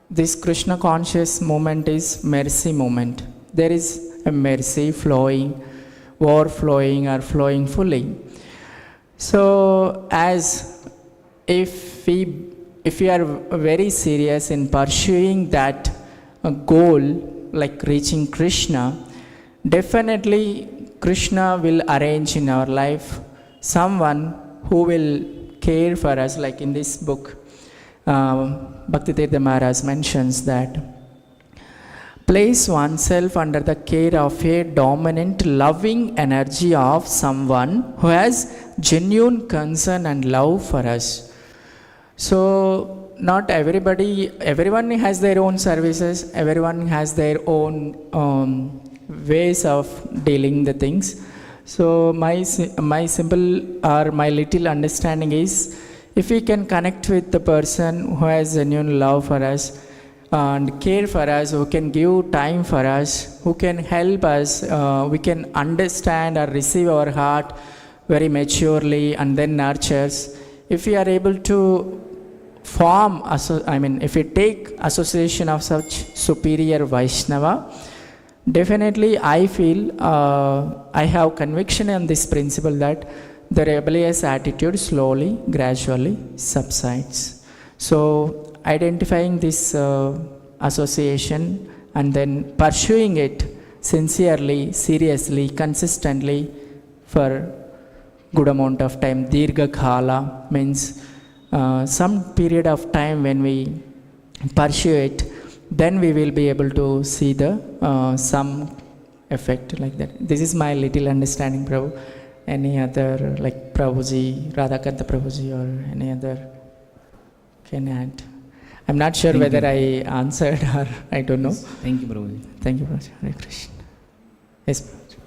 this Krishna conscious movement is mercy movement. There is a mercy flowing, overflowing or flowing fully. So as if we are very serious in pursuing that goal, like reaching Krishna, definitely Krishna will arrange in our life someone who will care for us. Like in this book, Bhaktitirtha Maharaj mentions that place oneself under the care of a dominant loving energy of someone who has genuine concern and love for us. So not everyone has their own services, everyone has their own ways of dealing the things. So my simple or my little understanding is, if we can connect with the person who has genuine love for us and care for us, who can give time for us, who can help us, we can understand or receive our heart very maturely and then nurtures. If we are able to form, if we take association of such superior Vaishnava, definitely I feel, I have conviction on this principle that the rebellious attitude slowly, gradually subsides. So identifying this association and then pursuing it sincerely, seriously, consistently for good amount of time. Dirgha Khala means some period of time when we pursue it, then we will be able to see the some effect like that. This is my little understanding, Prabhu. Any other, like Prabhuji, Radhakanta Prabhuji, or any other can add? I'm not sure whether I answered or I don't know. Yes. Thank you, Prabhuji. Thank you, Prabhuji. Hare Krishna. Yes, Prabhuji.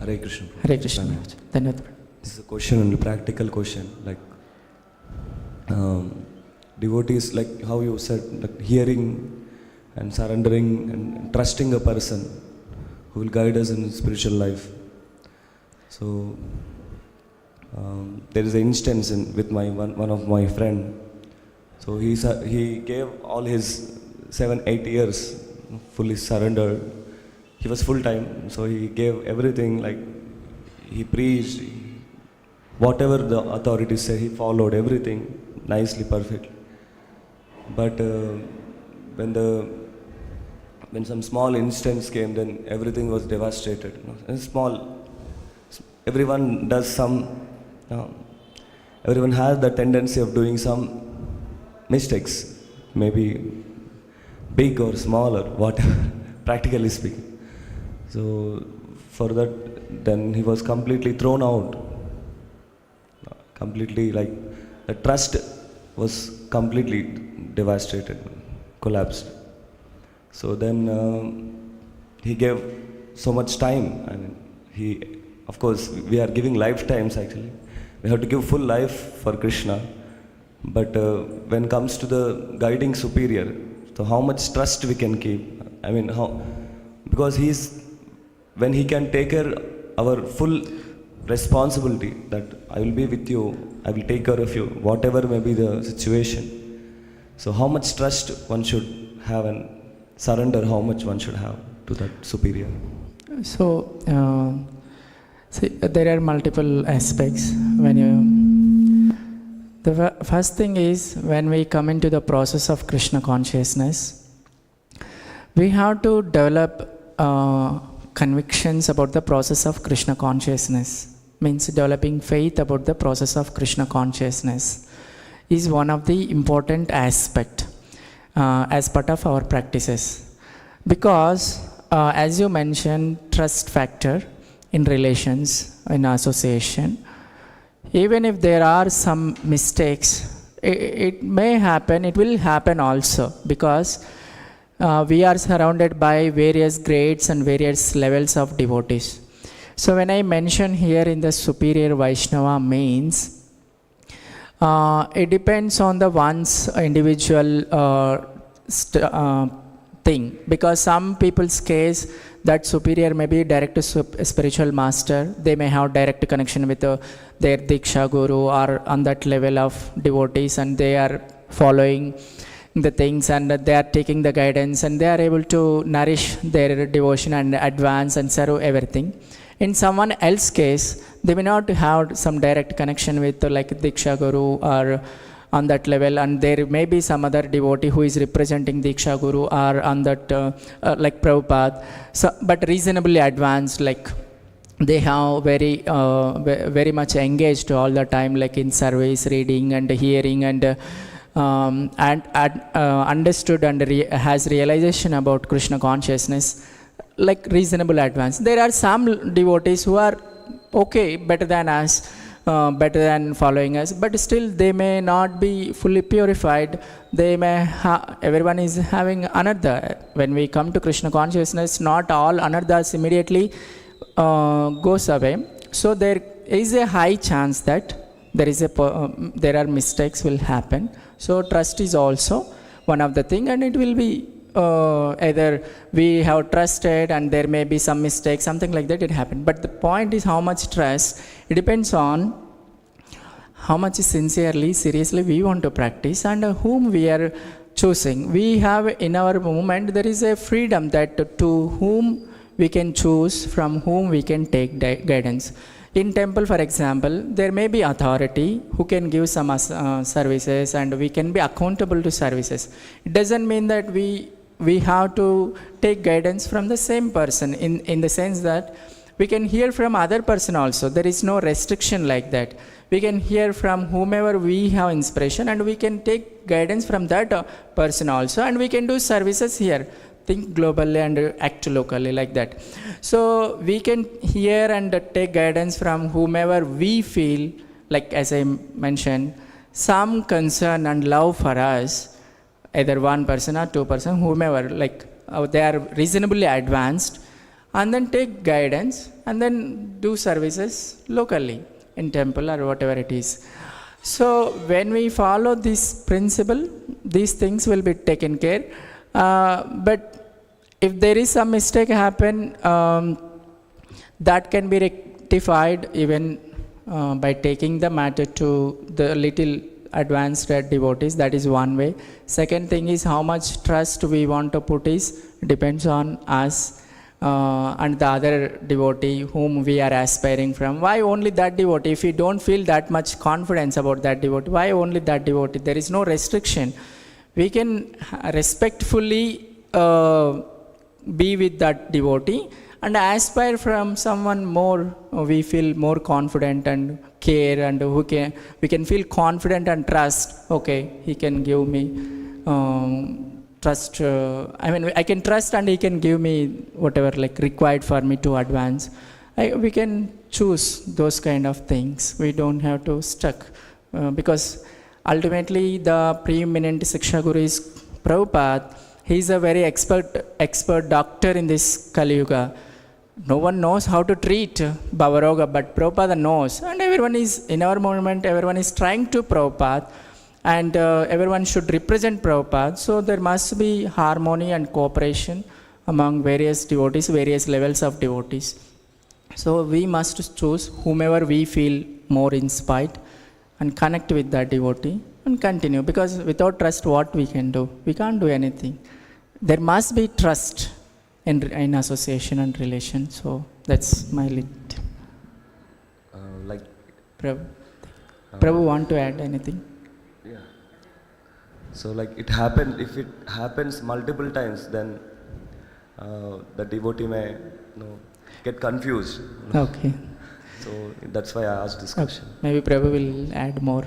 Hare Krishna. Hare Krishna. Prabhuji. Dhanyavad. This is a question, only practical question. devotees, like how you said, like hearing and surrendering and trusting a person who will guide us in spiritual life. So there is an instance with my one of my friend. So he gave all his 7-8 years fully surrendered. He was full time, so he gave everything, like he preached, whatever the authorities said, he followed everything nicely, perfectly. But when some small instance came, then everything was devastated. And everyone does some, everyone has the tendency of doing some mistakes, maybe big or small or whatever, practically speaking. So for that, then he was completely thrown out. Completely, like the trust was completely devastated, collapsed. So then he gave so much time. I mean, of course, we are giving lifetimes actually. We have to give full life for Krishna. But when it comes to the guiding superior, so how much trust we can keep? I mean, because when he can take care our full responsibility that I will be with you, I will take care of you, whatever may be the situation. So how much trust one should have and surrender how much one should have to that superior? So, see, there are multiple aspects the first thing is, when we come into the process of Krishna consciousness, we have to develop convictions about the process of Krishna consciousness. Means developing faith about the process of Krishna consciousness is one of the important aspect as part of our practices. Because as you mentioned, trust factor in relations, in association, even if there are some mistakes, it may happen, it will happen also, because we are surrounded by various grades and various levels of devotees. So when I mention here in the superior Vaishnava means, it depends on the one's individual thing, because some people's case, that superior may be direct to spiritual master. They may have direct connection with their Diksha Guru or on that level of devotees, and they are following the things and they are taking the guidance and they are able to nourish their devotion and advance and serve everything. In someone else's case, they may not have some direct connection with like Diksha Guru or on that level, and there may be some other devotee who is representing Diksha Guru or on that like Prabhupada, so, but reasonably advanced, like they have very much engaged all the time, like in service, reading and hearing and understood and has realization about Krishna consciousness, like reasonable advance. There are some devotees who are okay, better than us, better than following us, but still they may not be fully purified. They may everyone is having anartha. When we come to Krishna consciousness, not all anarthas immediately goes away. So there is a high chance that there are mistakes will happen. So trust is also one of the thing, and it will be either we have trusted and there may be some mistake, something like that, it happened. But the point is how much trust. It depends on how much sincerely, seriously we want to practice and whom we are choosing. We have in our movement, there is a freedom that to whom we can choose, from whom we can take guidance. In temple, for example, there may be authority who can give some services and we can be accountable to services. It doesn't mean that we have to take guidance from the same person, in the sense that we can hear from other person also. There is no restriction like that. We can hear from whomever we have inspiration and we can take guidance from that person also, and we can do services here. Think globally and act locally, like that. So we can hear and take guidance from whomever we feel, like as I mentioned, some concern and love for us, either one person or two person, whomever, like they are reasonably advanced, and then take guidance and then do services locally in temple or whatever it is. So when we follow this principle, these things will be taken care. But if there is some mistake happen, that can be rectified even by taking the matter to the little advanced devotees. That is one way. Second thing is how much trust we want to put is depends on us and the other devotee whom we are aspiring from. Why only that devotee? If we don't feel that much confidence about that devotee, why only that devotee? There is no restriction. We can respectfully be with that devotee and aspire from someone more. We feel more confident and care, and we can feel confident and trust. Okay, he can give me trust. I can trust, and he can give me whatever like required for me to advance. We can choose those kind of things. We don't have to stuck because ultimately the preeminent Siksha Guru is Prabhupada. He is a very expert doctor in this Kali Yuga. No one knows how to treat Bhavaroga, but Prabhupada knows. And everyone is, in our movement, everyone is trying to Prabhupada, and everyone should represent Prabhupada. So there must be harmony and cooperation among various devotees, various levels of devotees. So we must choose whomever we feel more inspired and connect with that devotee and continue. Because without trust, what we can do? We can't do anything. There must be trust in association and relation. So that's my lead. Prabhu want to add anything? Yeah. So like if it happens multiple times, then the devotee may get confused. Okay. So that's why I asked this question. Maybe Prabhu will add more.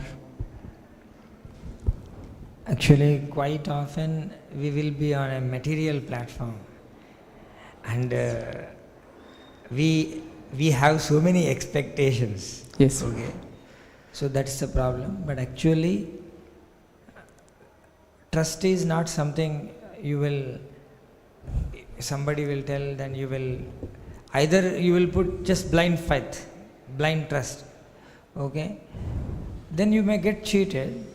Actually, quite often we will be on a material platform, and we have so many expectations. Yes. Okay. So that's the problem. But actually, trust is not something somebody will tell, then you will, either you will put just blind faith, blind trust. Okay. Then you may get cheated.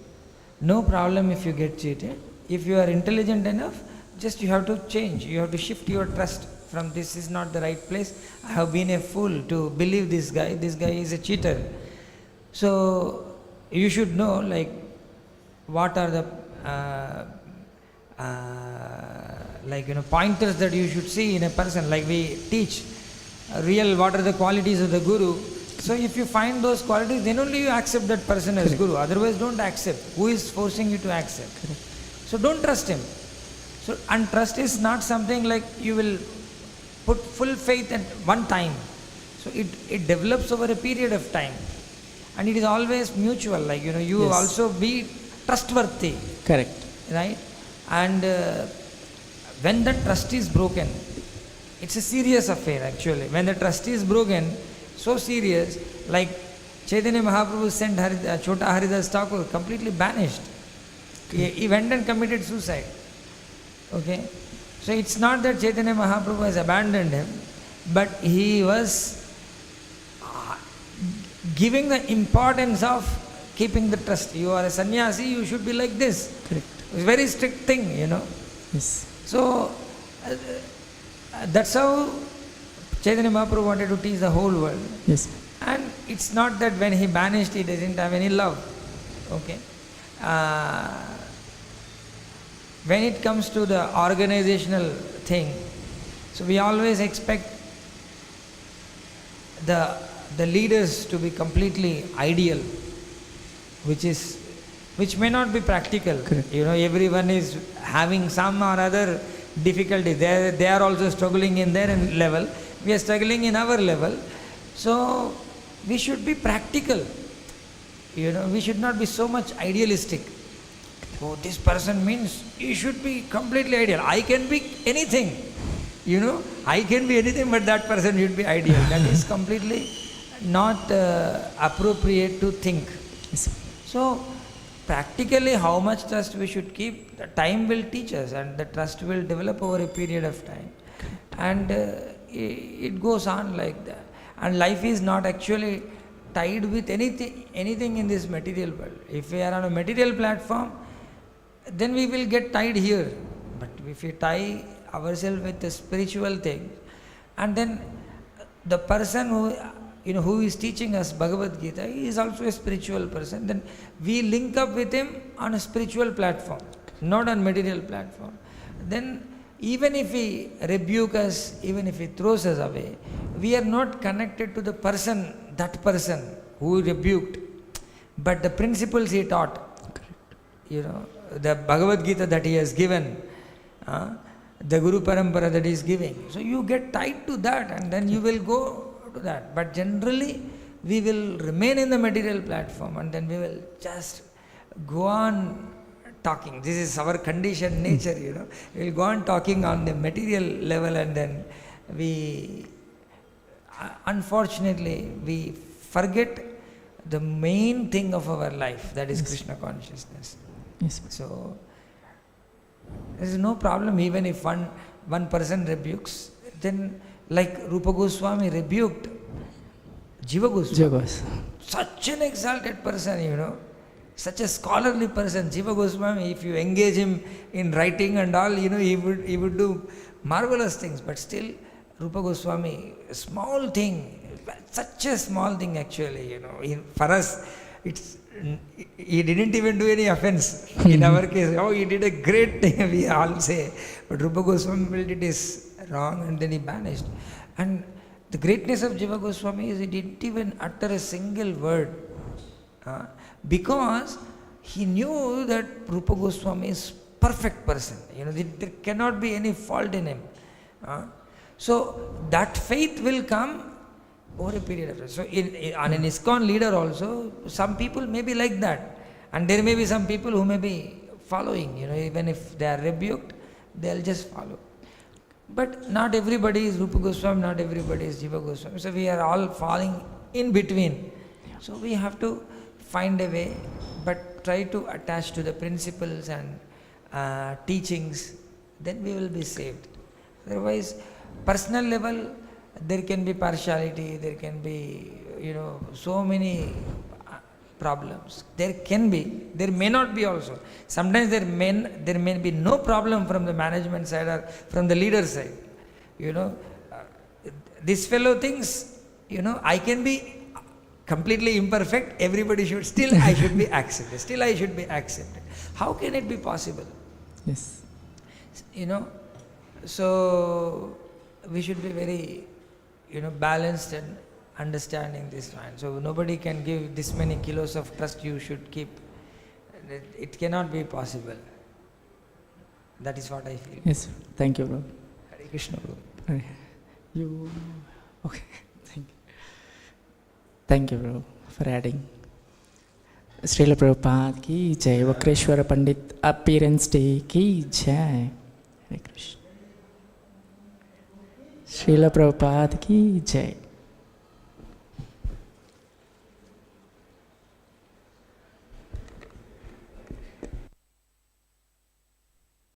No problem if you get cheated. If you are intelligent enough, just you have to change. You have to shift your trust from this is not the right place. I have been a fool to believe this guy. This guy is a cheater. So you should know like what are the pointers that you should see in a person. Like we teach what are the qualities of the Guru. So if you find those qualities, then only you accept that person as Guru. Otherwise don't accept. Who is forcing you to accept? So don't trust him. So, and trust is not something like you will put full faith at one time. So it develops over a period of time. And it is always mutual, like you Yes. also be trustworthy. Correct. Right? And when the trust is broken, it's a serious affair actually. When the trust is broken, so serious, like Chaitanya Mahaprabhu sent Chota Haridas Thakur, completely banished. He went and committed suicide. Okay? So it's not that Chaitanya Mahaprabhu has abandoned him, but he was giving the importance of keeping the trust. You are a sannyasi, you should be like this. Correct. It's a very strict thing, Yes. So that's how Chaitanya Mahaprabhu wanted to teach the whole world. Yes. And it's not that when he banished, he doesn't have any love. Okay. When it comes to the organizational thing, so we always expect the leaders to be completely ideal, which may not be practical. Correct. Everyone is having some or other difficulty. They are also struggling in their level. We are struggling in our level. So we should be practical. We should not be so much idealistic. Oh, this person means he should be completely ideal. I can be anything. I can be anything, but that person should be ideal. That is completely not appropriate to think. Yes. So practically how much trust we should keep, the time will teach us, and the trust will develop over a period of time. And it goes on like that. And life is not actually tied with anything in this material world. If we are on a material platform, then we will get tied here. But if we tie ourselves with the spiritual thing, and then the person who is teaching us Bhagavad Gita, he is also a spiritual person, then we link up with him on a spiritual platform, not on material platform. Then even if he rebuke us, even if he throws us away, we are not connected to the person, that person who rebuked, but the principles he taught. The Bhagavad Gita that he has given, the Guru Parampara that he is giving. So you get tied to that, and then you will go to that. But generally, we will remain in the material platform, and then we will just go on talking. This is our conditioned nature, We will go on talking on the material level, and then we, unfortunately, we forget the main thing of our life, that is Krishna consciousness. Yes. So, there is no problem even if one person rebukes. Then, like Rupa Goswami rebuked Jiva Goswami. Such an exalted person, such a scholarly person, Jiva Goswami. If you engage him in writing and all, he would do marvelous things. But still, Rupa Goswami, a small thing, such a small thing actually, for us, he didn't even do any offense. In our case, he did a great thing, we all say. But Rupa Goswami felt it is wrong, and then he vanished. And the greatness of Jiva Goswami is he didn't even utter a single word. Because he knew that Rupa Goswami is perfect person. There cannot be any fault in him. So that faith will come over a period of time. So on an ISKCON leader also, some people may be like that. And there may be some people who may be following, even if they are rebuked, they'll just follow. But not everybody is Rupa Goswami, not everybody is Jiva Goswami. So we are all falling in between. So we have to find a way, but try to attach to the principles and teachings, then we will be saved. Otherwise, personal level, there can be partiality, there can be, so many problems. There can be, there may not be also. Sometimes there may be no problem from the management side or from the leader side. This fellow thinks, I can be completely imperfect, everybody should, still I should be accepted, still I should be accepted. How can it be possible? Yes. So we should be very, balanced and understanding this one. So nobody can give this many kilos of trust you should keep. It cannot be possible. That is what I feel. Yes. Thank you, bro. Hare Krishna, bro. Okay. Thank you, bro, for adding. Srila Prabhupada ki jai. Vakreshwara Pandit Appearance Day ki jai. Hare Krishna. Srila Prabhupada ki jai.